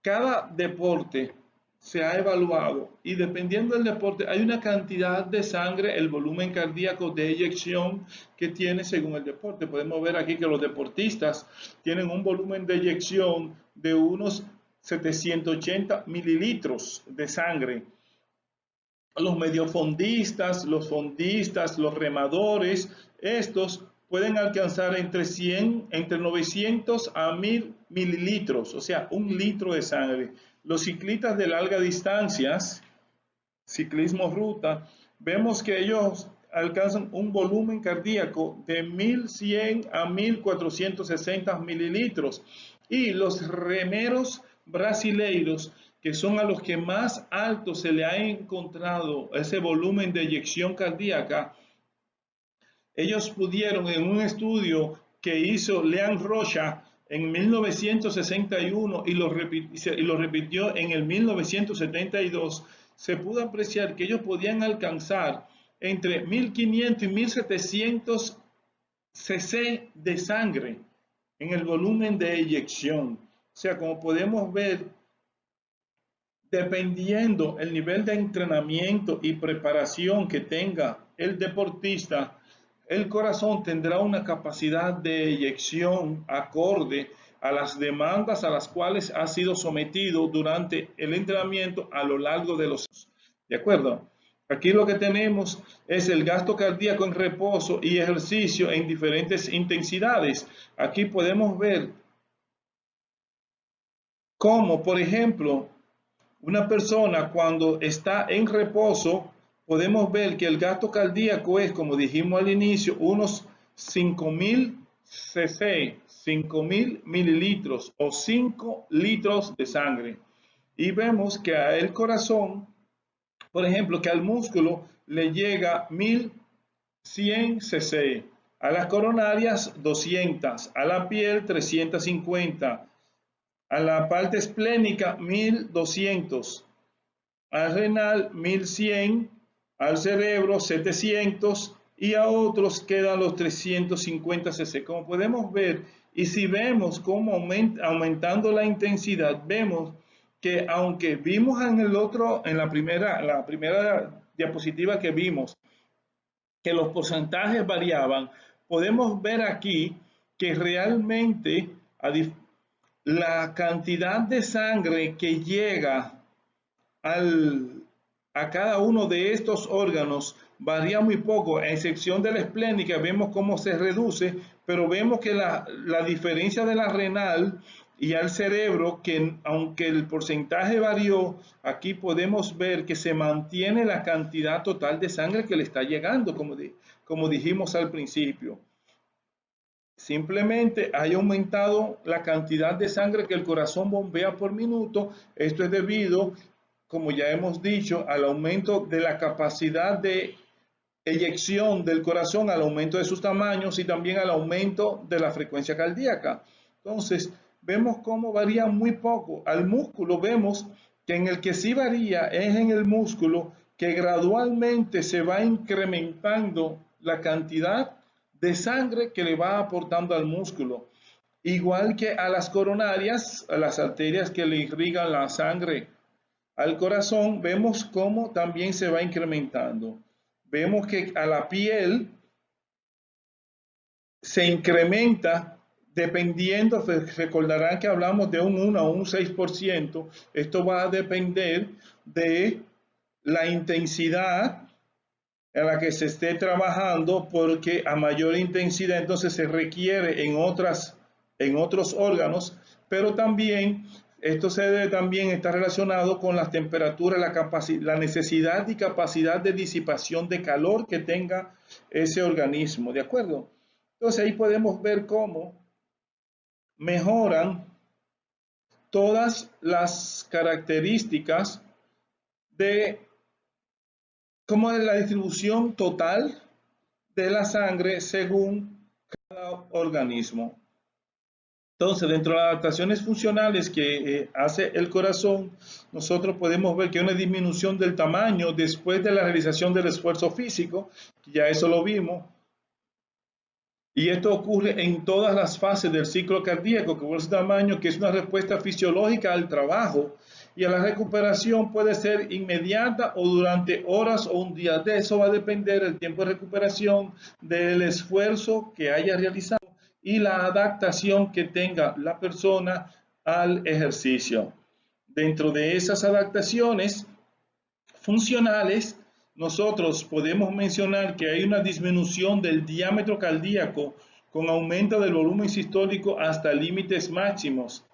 cada deporte se ha evaluado y dependiendo del deporte hay una cantidad de sangre, el volumen cardíaco de eyección que tiene según el deporte. Podemos ver aquí que los deportistas tienen un volumen de eyección de unos 780 mililitros de sangre. Los mediofondistas, los remadores, estos pueden alcanzar entre 900 a 1000 mililitros, o sea, 1 litro de sangre. Los ciclistas de largas distancias, ciclismo ruta, vemos que ellos alcanzan un volumen cardíaco de 1100 a 1460 mililitros. Y los remeros brasileiros, que son a los que más alto se le ha encontrado ese volumen de eyección cardíaca, ellos pudieron en un estudio que hizo Leon Rocha en 1961 y lo repitió en el 1972, se pudo apreciar que ellos podían alcanzar entre 1500 y 1700 cc de sangre en el volumen de eyección. O sea, como podemos ver, dependiendo el nivel de entrenamiento y preparación que tenga el deportista, el corazón tendrá una capacidad de eyección acorde a las demandas a las cuales ha sido sometido durante el entrenamiento a lo largo de los años. ¿De acuerdo? Aquí lo que tenemos es el gasto cardíaco en reposo y ejercicio en diferentes intensidades. Aquí podemos ver cómo, por ejemplo, una persona cuando está en reposo, podemos ver que el gasto cardíaco es, como dijimos al inicio, unos 5000 cc, 5.000 mililitros o 5 litros de sangre. Y vemos que al corazón, por ejemplo, que al músculo le llega 1.100 cc, a las coronarias 200, a la piel 350, a la parte esplénica 1.200, al renal 1.100, al cerebro 700 y a otros quedan los 350 cc. Como podemos ver, y si vemos cómo aumentando la intensidad, vemos que aunque vimos en la primera diapositiva que vimos que los porcentajes variaban, podemos ver aquí que realmente la cantidad de sangre que llega a cada uno de estos órganos varía muy poco, a excepción de la esplénica, vemos cómo se reduce, pero vemos que la diferencia de la renal y al cerebro, que aunque el porcentaje varió, aquí podemos ver que se mantiene la cantidad total de sangre que le está llegando, como dijimos al principio. Simplemente ha aumentado la cantidad de sangre que el corazón bombea por minuto. Esto es debido, como ya hemos dicho, al aumento de la capacidad de eyección del corazón, al aumento de sus tamaños y también al aumento de la frecuencia cardíaca. Entonces, vemos cómo varía muy poco. Al músculo vemos que en el que sí varía es en el músculo, que gradualmente se va incrementando la cantidad de sangre que le va aportando al músculo. Igual que a las coronarias, a las arterias que le irrigan la sangre al corazón, vemos cómo también se va incrementando. Vemos que a la piel se incrementa dependiendo, recordarán que hablamos de un 1 a un 6%, esto va a depender de la intensidad a la que se esté trabajando, porque a mayor intensidad entonces se requiere en otros órganos, pero también esto se debe también estar relacionado con las temperaturas, la necesidad y capacidad de disipación de calor que tenga ese organismo, ¿de acuerdo? Entonces ahí podemos ver cómo mejoran todas las características de cómo es la distribución total de la sangre según cada organismo. Entonces, dentro de las adaptaciones funcionales que hace el corazón, nosotros podemos ver que hay una disminución del tamaño después de la realización del esfuerzo físico, ya eso lo vimos, y esto ocurre en todas las fases del ciclo cardíaco, que por ese tamaño, que es una respuesta fisiológica al trabajo, y a la recuperación puede ser inmediata o durante horas o un día. De eso va a depender el tiempo de recuperación, del esfuerzo que haya realizado y la adaptación que tenga la persona al ejercicio. Dentro de esas adaptaciones funcionales, nosotros podemos mencionar que hay una disminución del diámetro cardíaco con aumento del volumen sistólico hasta límites máximos.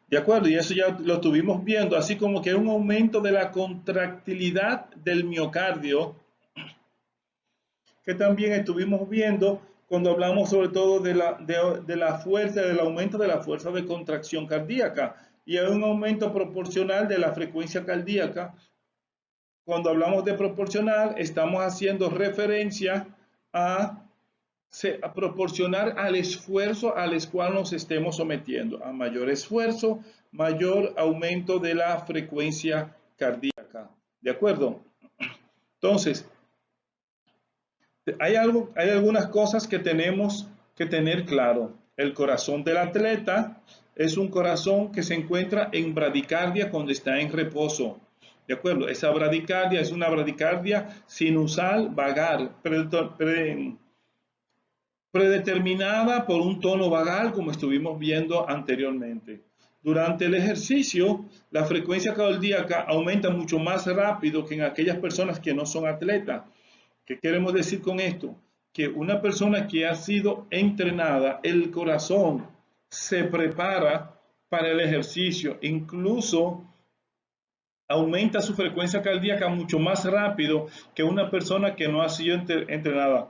¿De acuerdo? Y eso ya lo estuvimos viendo, así como que hay un aumento de la contractilidad del miocardio, que también estuvimos viendo cuando hablamos sobre todo de la fuerza, del aumento de la fuerza de contracción cardíaca. Y hay un aumento proporcional de la frecuencia cardíaca. Cuando hablamos de proporcional, estamos haciendo referencia a proporcionar al esfuerzo al cual nos estemos sometiendo. A mayor esfuerzo, mayor aumento de la frecuencia cardíaca. ¿De acuerdo? Entonces, hay algunas cosas que tenemos que tener claro. El corazón del atleta es un corazón que se encuentra en bradicardia cuando está en reposo. ¿De acuerdo? Esa bradicardia es una bradicardia sinusal vagal, predeterminada por un tono vagal, como estuvimos viendo anteriormente. Durante el ejercicio, la frecuencia cardíaca aumenta mucho más rápido que en aquellas personas que no son atletas. ¿Qué queremos decir con esto? Que una persona que ha sido entrenada, el corazón se prepara para el ejercicio, incluso aumenta su frecuencia cardíaca mucho más rápido que una persona que no ha sido entrenada.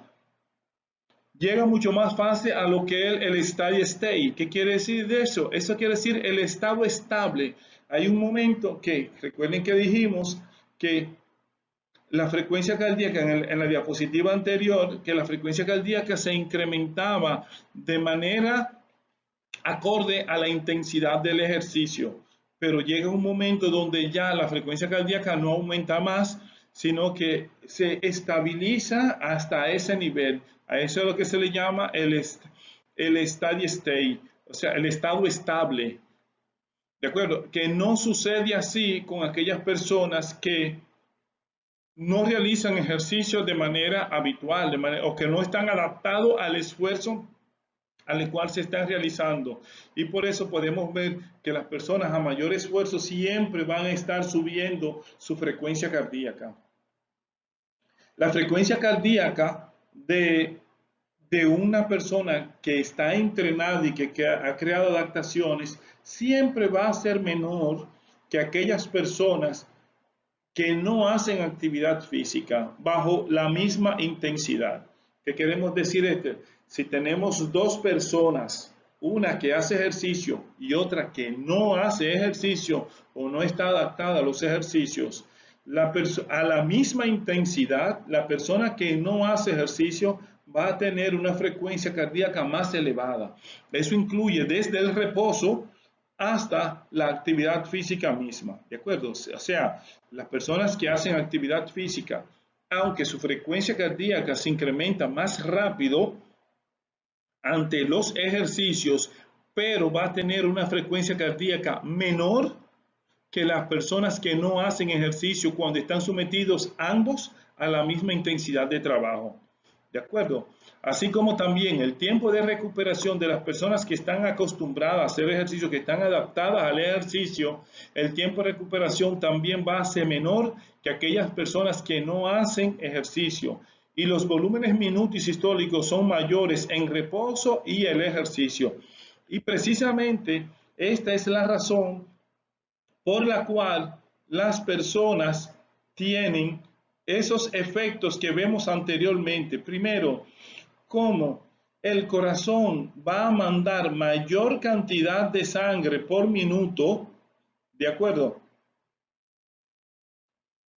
llega mucho más fácil a lo que es el steady state. ¿Qué quiere decir de eso? Eso quiere decir el estado estable. Hay un momento que, recuerden que dijimos que la frecuencia cardíaca en la diapositiva anterior, que la frecuencia cardíaca se incrementaba de manera acorde a la intensidad del ejercicio, pero llega un momento donde ya la frecuencia cardíaca no aumenta más, sino que se estabiliza hasta ese nivel. A eso es lo que se le llama el steady state, o sea, el estado estable. ¿De acuerdo? Que no sucede así con aquellas personas que no realizan ejercicios de manera habitual, o que no están adaptados al esfuerzo al cual se están realizando. Y por eso podemos ver que las personas a mayor esfuerzo siempre van a estar subiendo su frecuencia cardíaca. La frecuencia cardíaca de una persona que está entrenada y que ha creado adaptaciones siempre va a ser menor que aquellas personas que no hacen actividad física bajo la misma intensidad. ¿Qué queremos decir esto? Si tenemos dos personas, una que hace ejercicio y otra que no hace ejercicio o no está adaptada a los ejercicios, a la misma intensidad, la persona que no hace ejercicio va a tener una frecuencia cardíaca más elevada. Eso incluye desde el reposo hasta la actividad física misma, ¿de acuerdo? O sea, las personas que hacen actividad física, aunque su frecuencia cardíaca se incrementa más rápido ante los ejercicios, pero va a tener una frecuencia cardíaca menor que las personas que no hacen ejercicio cuando están sometidos ambos a la misma intensidad de trabajo. ¿De acuerdo? Así como también el tiempo de recuperación de las personas que están acostumbradas a hacer ejercicio, que están adaptadas al ejercicio, el tiempo de recuperación también va a ser menor que aquellas personas que no hacen ejercicio. Y los volúmenes minutos sistólicos son mayores en reposo y el ejercicio. Y precisamente esta es la razón por la cual las personas tienen esos efectos que vemos anteriormente. Primero, cómo el corazón va a mandar mayor cantidad de sangre por minuto, ¿de acuerdo?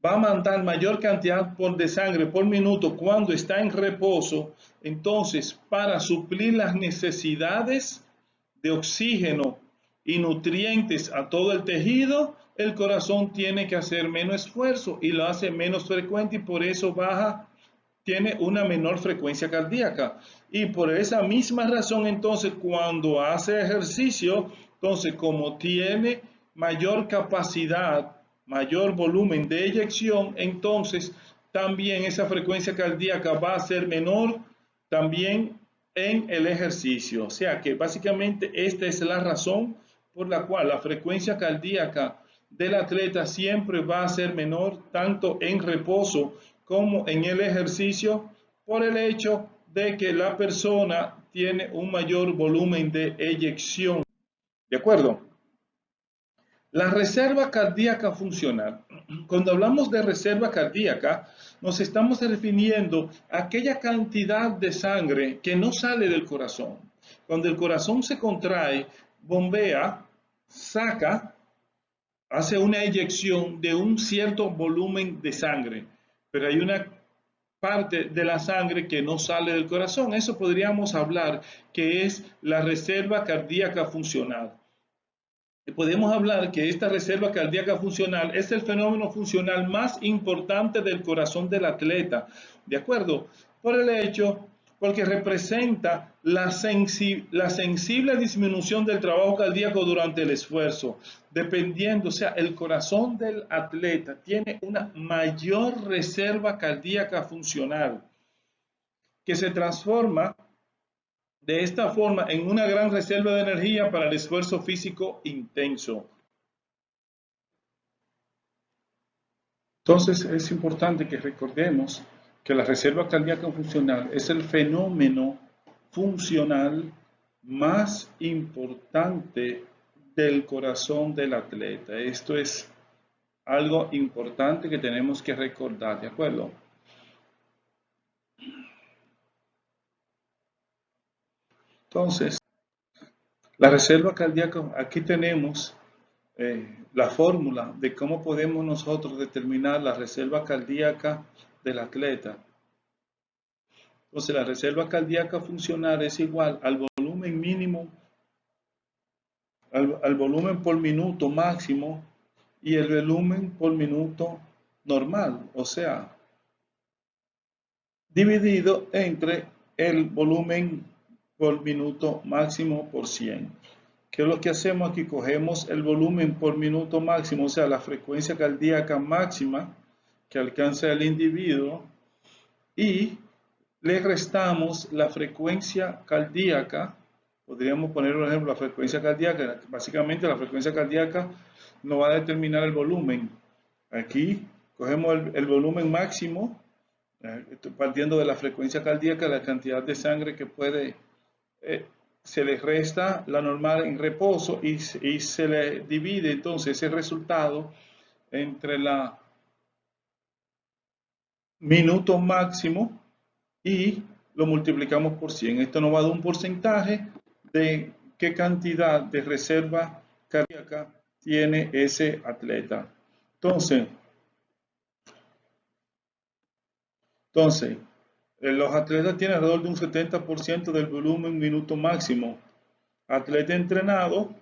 Va a mandar mayor cantidad de sangre por minuto cuando está en reposo. Entonces, para suplir las necesidades de oxígeno y nutrientes a todo el tejido, el corazón tiene que hacer menos esfuerzo y lo hace menos frecuente y por eso tiene una menor frecuencia cardíaca. Y por esa misma razón, entonces, cuando hace ejercicio, entonces, como tiene mayor capacidad, mayor volumen de eyección, entonces también esa frecuencia cardíaca va a ser menor también en el ejercicio. O sea que básicamente esta es la razón por la cual la frecuencia cardíaca del atleta siempre va a ser menor tanto en reposo como en el ejercicio por el hecho de que la persona tiene un mayor volumen de eyección. ¿De acuerdo? La reserva cardíaca funcional. Cuando hablamos de reserva cardíaca, nos estamos refiriendo a aquella cantidad de sangre que no sale del corazón. Cuando el corazón se contrae, bombea, saca, hace una eyección de un cierto volumen de sangre, pero hay una parte de la sangre que no sale del corazón. Eso podríamos hablar que es la reserva cardíaca funcional. Podemos hablar que esta reserva cardíaca funcional es el fenómeno funcional más importante del corazón del atleta, ¿de acuerdo? Por el hecho, porque representa la sensible disminución del trabajo cardíaco durante el esfuerzo, dependiendo, o sea, el corazón del atleta tiene una mayor reserva cardíaca funcional que se transforma de esta forma en una gran reserva de energía para el esfuerzo físico intenso. Entonces es importante que recordemos que la reserva cardíaca funcional es el fenómeno funcional más importante del corazón del atleta. Esto es algo importante que tenemos que recordar, ¿de acuerdo? Entonces, la reserva cardíaca, aquí tenemos la fórmula de cómo podemos nosotros determinar la reserva cardíaca del atleta. Entonces, la reserva cardíaca funcional es igual al volumen mínimo, al volumen por minuto máximo y el volumen por minuto normal, o sea, dividido entre el volumen por minuto máximo por 100. ¿Qué es lo que hacemos aquí? Cogemos el volumen por minuto máximo, o sea, la frecuencia cardíaca máxima que alcanza el individuo, y le restamos la frecuencia cardíaca. Podríamos poner, por ejemplo, la frecuencia cardíaca. Básicamente, la frecuencia cardíaca no va a determinar el volumen. Aquí cogemos el volumen máximo, partiendo de la frecuencia cardíaca, la cantidad de sangre que puede, se le resta la normal en reposo y se le divide entonces ese resultado entre la minuto máximo y lo multiplicamos por 100. Esto nos va a dar un porcentaje de qué cantidad de reserva cardíaca tiene ese atleta. Entonces, los atletas tienen alrededor de un 70% del volumen minuto máximo. Atleta entrenado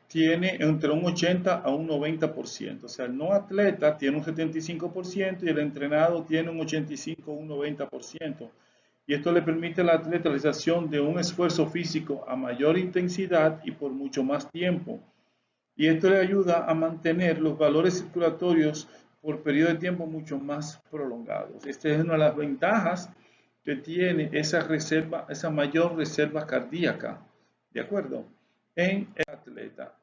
tiene entre un 80 a un 90%. O sea, el no atleta tiene un 75% y el entrenado tiene un 85 o un 90%. Y esto le permite a la atleta la realización de un esfuerzo físico a mayor intensidad y por mucho más tiempo. Y esto le ayuda a mantener los valores circulatorios por periodos de tiempo mucho más prolongados. Esta es una de las ventajas que tiene esa reserva, esa mayor reserva cardíaca, ¿de acuerdo? En el atleta.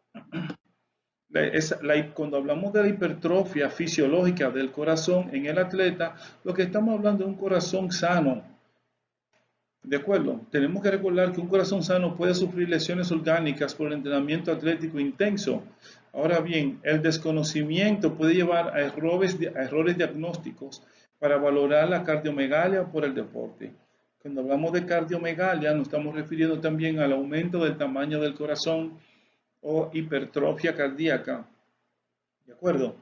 Cuando hablamos de la hipertrofia fisiológica del corazón en el atleta, lo que estamos hablando es un corazón sano. De acuerdo, tenemos que recordar que un corazón sano puede sufrir lesiones orgánicas por el entrenamiento atlético intenso. Ahora bien, el desconocimiento puede llevar a errores diagnósticos para valorar la cardiomegalia por el deporte. Cuando hablamos de cardiomegalia, nos estamos refiriendo también al aumento del tamaño del corazón o hipertrofia cardíaca. ¿De acuerdo?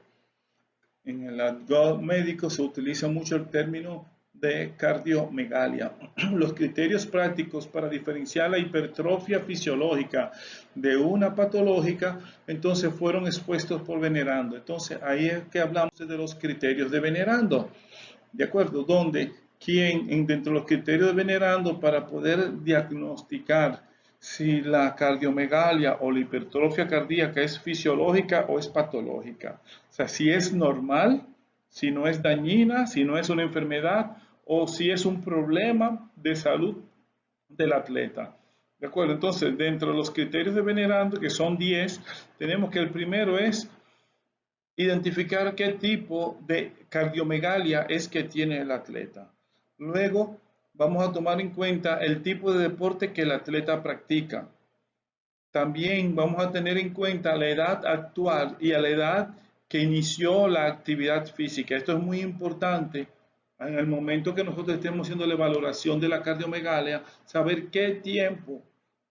En el argot médico se utiliza mucho el término de cardiomegalia. Los criterios prácticos para diferenciar la hipertrofia fisiológica de una patológica, entonces fueron expuestos por Venerando. Entonces ahí es que hablamos de los criterios de Venerando, ¿de acuerdo? Donde dentro de los criterios de Venerando, para poder diagnosticar si la cardiomegalia o la hipertrofia cardíaca es fisiológica o es patológica. O sea, si es normal, si no es dañina, si no es una enfermedad o si es un problema de salud del atleta. ¿De acuerdo? Entonces, dentro de los criterios de Venerando, que son 10, tenemos que el primero es identificar qué tipo de cardiomegalia es que tiene el atleta. Luego, vamos a tomar en cuenta el tipo de deporte que el atleta practica. También vamos a tener en cuenta la edad actual y a la edad que inició la actividad física. Esto es muy importante en el momento que nosotros estemos haciendo la valoración de la cardiomegalia, saber qué tiempo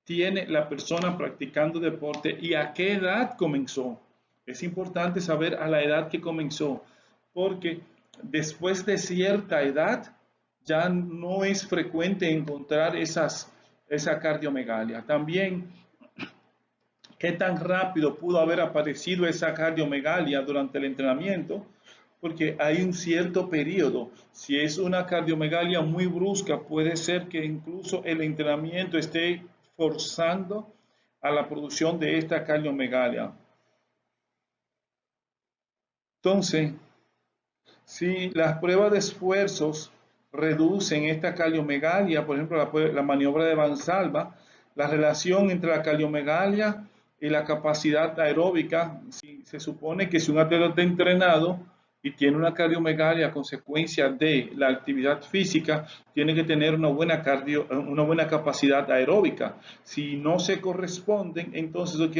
tiene la persona practicando deporte y a qué edad comenzó. Es importante saber a la edad que comenzó, porque después de cierta edad ya no es frecuente encontrar esa cardiomegalia. También, qué tan rápido pudo haber aparecido esa cardiomegalia durante el entrenamiento, porque hay un cierto periodo. Si es una cardiomegalia muy brusca, puede ser que incluso el entrenamiento esté forzando a la producción de esta cardiomegalia. Entonces, si las pruebas de esfuerzos reducen esta cardiomegalia, por ejemplo, la maniobra de Valsalva, la relación entre la cardiomegalia y la capacidad aeróbica, se supone que si un atleta está entrenado y tiene una cardiomegalia a consecuencia de la actividad física, tiene que tener una buena capacidad aeróbica. Si no se corresponden, entonces eso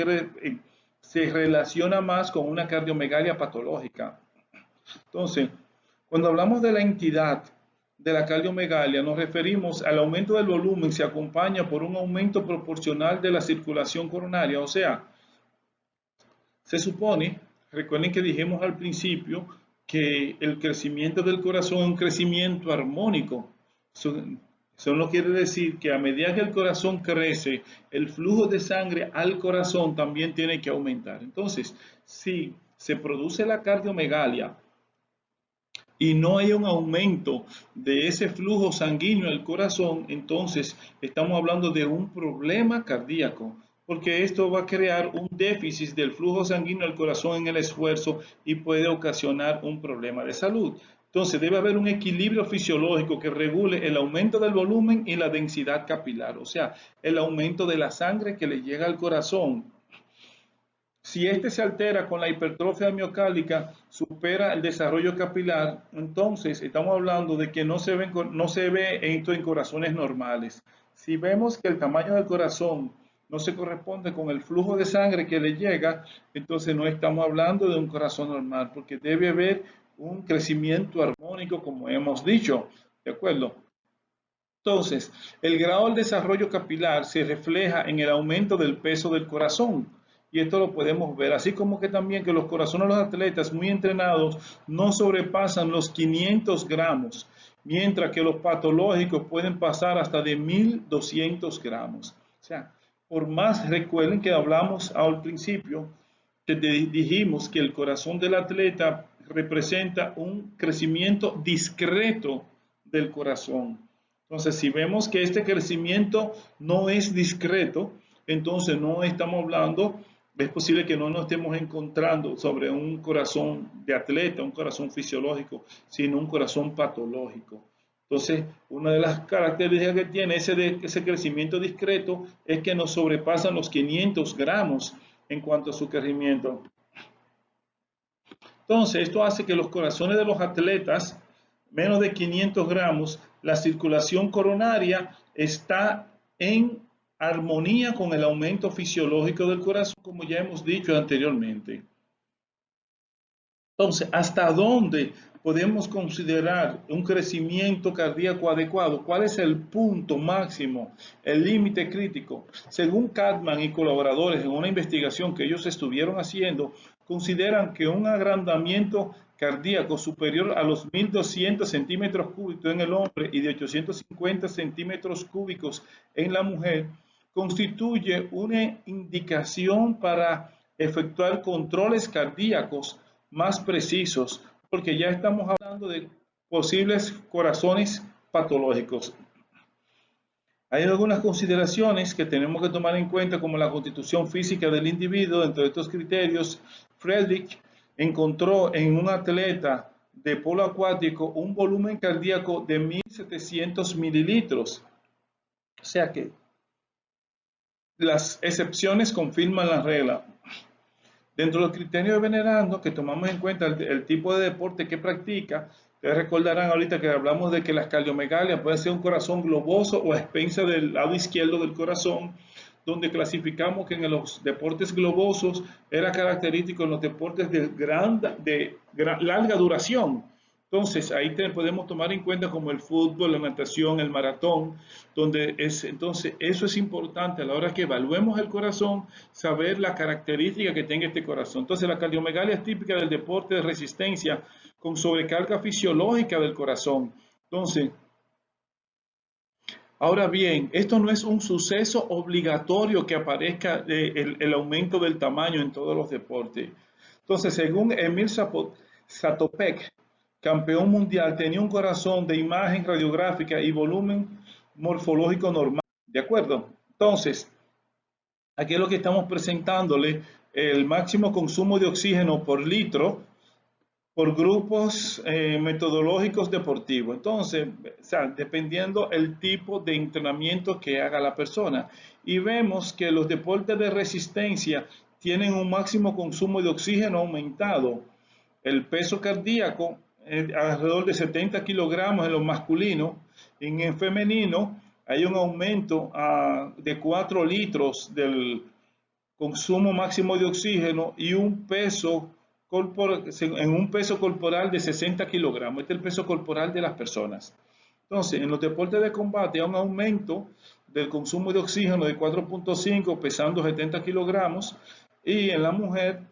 se relaciona más con una cardiomegalia patológica. Entonces, cuando hablamos de la entidad de la cardiomegalia, nos referimos al aumento del volumen, se acompaña por un aumento proporcional de la circulación coronaria. O sea, se supone, recuerden que dijimos al principio, que el crecimiento del corazón es un crecimiento armónico. Eso no quiere decir que a medida que el corazón crece, el flujo de sangre al corazón también tiene que aumentar. Entonces, si se produce la cardiomegalia y no hay un aumento de ese flujo sanguíneo al corazón, entonces estamos hablando de un problema cardíaco, porque esto va a crear un déficit del flujo sanguíneo al corazón en el esfuerzo y puede ocasionar un problema de salud. Entonces debe haber un equilibrio fisiológico que regule el aumento del volumen y la densidad capilar, o sea, el aumento de la sangre que le llega al corazón. Si este se altera con la hipertrofia miocárdica, supera el desarrollo capilar, entonces estamos hablando de que no se ve esto en corazones normales. Si vemos que el tamaño del corazón no se corresponde con el flujo de sangre que le llega, entonces no estamos hablando de un corazón normal, porque debe haber un crecimiento armónico, como hemos dicho, ¿de acuerdo? Entonces, el grado del desarrollo capilar se refleja en el aumento del peso del corazón. Y esto lo podemos ver, así como que también que los corazones de los atletas muy entrenados no sobrepasan los 500 gramos, mientras que los patológicos pueden pasar hasta de 1200 gramos. O sea, por más recuerden que hablamos al principio, que dijimos que el corazón del atleta representa un crecimiento discreto del corazón. Entonces, si vemos que este crecimiento no es discreto, entonces no estamos hablando, es posible que no nos estemos encontrando sobre un corazón de atleta, un corazón fisiológico, sino un corazón patológico. Entonces, una de las características que tiene ese crecimiento discreto es que nos sobrepasan los 500 gramos en cuanto a su crecimiento. Entonces, esto hace que los corazones de los atletas, menos de 500 gramos, la circulación coronaria está en armonía con el aumento fisiológico del corazón, como ya hemos dicho anteriormente. Entonces, ¿hasta dónde podemos considerar un crecimiento cardíaco adecuado? ¿Cuál es el punto máximo, el límite crítico? Según Cadman y colaboradores en una investigación que ellos estuvieron haciendo, consideran que un agrandamiento cardíaco superior a los 1200 centímetros cúbicos en el hombre y de 850 centímetros cúbicos en la mujer constituye una indicación para efectuar controles cardíacos más precisos, porque ya estamos hablando de posibles corazones patológicos. Hay algunas consideraciones que tenemos que tomar en cuenta, como la constitución física del individuo. Dentro de estos criterios, Friedrich encontró en un atleta de polo acuático un volumen cardíaco de 1700 mililitros. O sea que las excepciones confirman la regla. Dentro de los criterios de venerando, que tomamos en cuenta el tipo de deporte que practica, ustedes recordarán ahorita que hablamos de que las cardiomegalias pueden ser un corazón globoso o a expensa del lado izquierdo del corazón, donde clasificamos que en los deportes globosos era característico en los deportes de larga duración. Entonces, ahí podemos tomar en cuenta como el fútbol, la natación, el maratón, entonces eso es importante a la hora que evaluemos el corazón, saber la característica que tenga este corazón. Entonces, la cardiomegalia es típica del deporte de resistencia con sobrecarga fisiológica del corazón. Entonces, ahora bien, esto no es un suceso obligatorio que aparezca el aumento del tamaño en todos los deportes. Entonces, según Emil Zatopek, campeón mundial, tenía un corazón de imagen radiográfica y volumen morfológico normal. ¿De acuerdo? Entonces, aquí es lo que estamos presentándole, el máximo consumo de oxígeno por litro por grupos metodológicos deportivos. Entonces, o sea, dependiendo el tipo de entrenamiento que haga la persona. Y vemos que los deportes de resistencia tienen un máximo consumo de oxígeno aumentado. El peso cardíaco alrededor de 70 kilogramos en lo masculino. En el femenino hay un aumento de 4 litros del consumo máximo de oxígeno y un peso en un peso corporal de 60 kilogramos. Este es el peso corporal de las personas. Entonces, en los deportes de combate hay un aumento del consumo de oxígeno de 4.5 pesando 70 kilogramos y en la mujer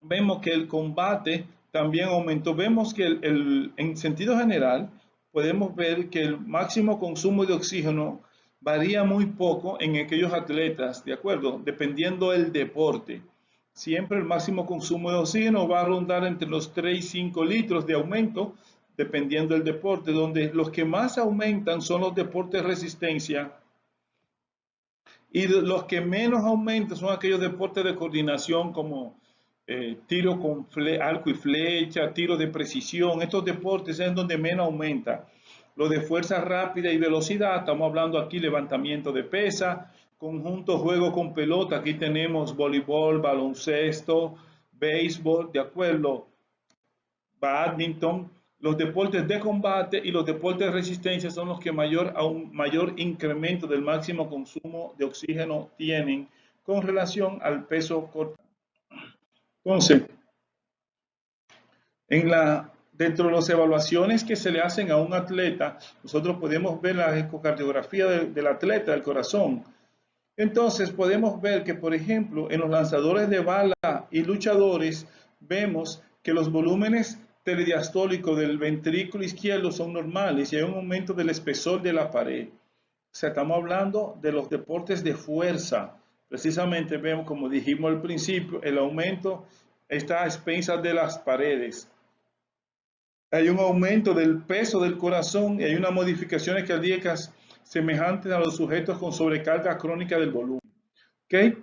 vemos que el combate también aumentó. Vemos que en sentido general podemos ver que el máximo consumo de oxígeno varía muy poco en aquellos atletas, ¿de acuerdo? Dependiendo del deporte. Siempre el máximo consumo de oxígeno va a rondar entre los 3 y 5 litros de aumento, dependiendo del deporte, donde los que más aumentan son los deportes de resistencia y los que menos aumentan son aquellos deportes de coordinación como tiro con arco y flecha, tiro de precisión. Estos deportes es donde menos aumenta. Los de fuerza rápida y velocidad, estamos hablando aquí levantamiento de pesa, conjunto juego con pelota, aquí tenemos voleibol, baloncesto, béisbol, de acuerdo, badminton. Los deportes de combate y los deportes de resistencia son los que mayor incremento del máximo consumo de oxígeno tienen con relación al peso corporal. Entonces, dentro de las evaluaciones que se le hacen a un atleta, nosotros podemos ver la ecocardiografía del atleta, del corazón. Entonces, podemos ver que, por ejemplo, en los lanzadores de bala y luchadores, vemos que los volúmenes telediastólicos del ventrículo izquierdo son normales y hay un aumento del espesor de la pared. O sea, estamos hablando de los deportes de fuerza. Precisamente vemos, como dijimos al principio, el aumento está a expensas de las paredes. Hay un aumento del peso del corazón y hay unas modificaciones cardíacas semejantes a los sujetos con sobrecarga crónica del volumen. ¿Okay?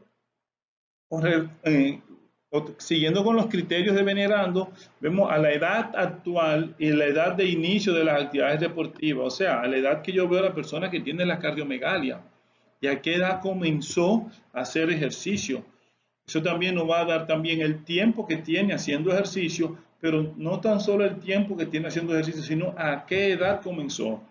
Siguiendo con los criterios de venerando, vemos a la edad actual y la edad de inicio de las actividades deportivas, o sea, a la edad que yo veo a la persona que tiene la cardiomegalia y a qué edad comenzó a hacer ejercicio. Eso también nos va a dar también el tiempo que tiene haciendo ejercicio, pero no tan solo el tiempo que tiene haciendo ejercicio, sino a qué edad comenzó.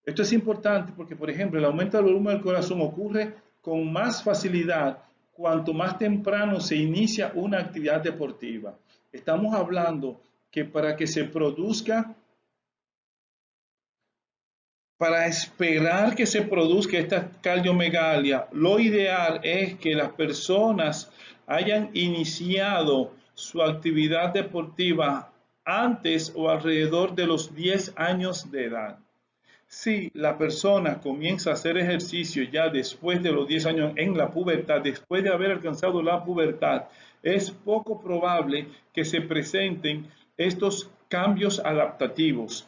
Esto es importante porque, por ejemplo, el aumento del volumen del corazón ocurre con más facilidad cuanto más temprano se inicia una actividad deportiva. Estamos hablando que para que se produzca, para esperar que se produzca esta cardiomegalia, lo ideal es que las personas hayan iniciado su actividad deportiva antes o alrededor de los 10 años de edad. Si la persona comienza a hacer ejercicio ya después de los 10 años en la pubertad, después de haber alcanzado la pubertad, es poco probable que se presenten estos cambios adaptativos.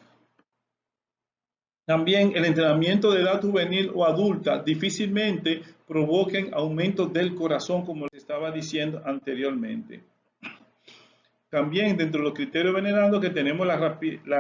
También el entrenamiento de edad juvenil o adulta difícilmente provoquen aumentos del corazón, como les estaba diciendo anteriormente. También dentro de los criterios venerando que tenemos la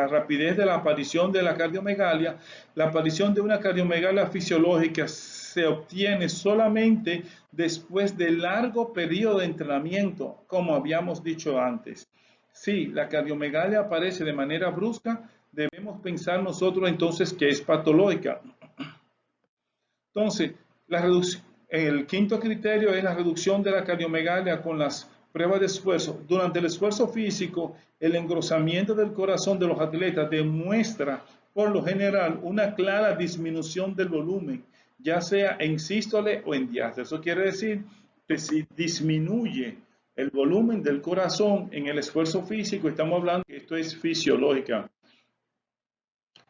rapidez de la aparición de la cardiomegalia. La aparición de una cardiomegalia fisiológica se obtiene solamente después de largo periodo de entrenamiento, como habíamos dicho antes. Si la cardiomegalia aparece de manera brusca, debemos pensar nosotros entonces que es patológica. Entonces, el quinto criterio es la reducción de la cardiomegalia con las pruebas de esfuerzo. Durante el esfuerzo físico, el engrosamiento del corazón de los atletas demuestra, por lo general, una clara disminución del volumen, ya sea en sístole o en diástole. Eso quiere decir que si disminuye el volumen del corazón en el esfuerzo físico, estamos hablando que esto es fisiológica.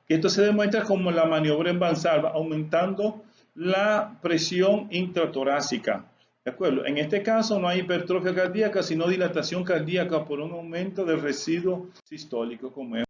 Esto se demuestra como la maniobra en Valsalva, aumentando la presión intratorácica. ¿De acuerdo? En este caso no hay hipertrofia cardíaca, sino dilatación cardíaca por un aumento del residuo sistólico, como es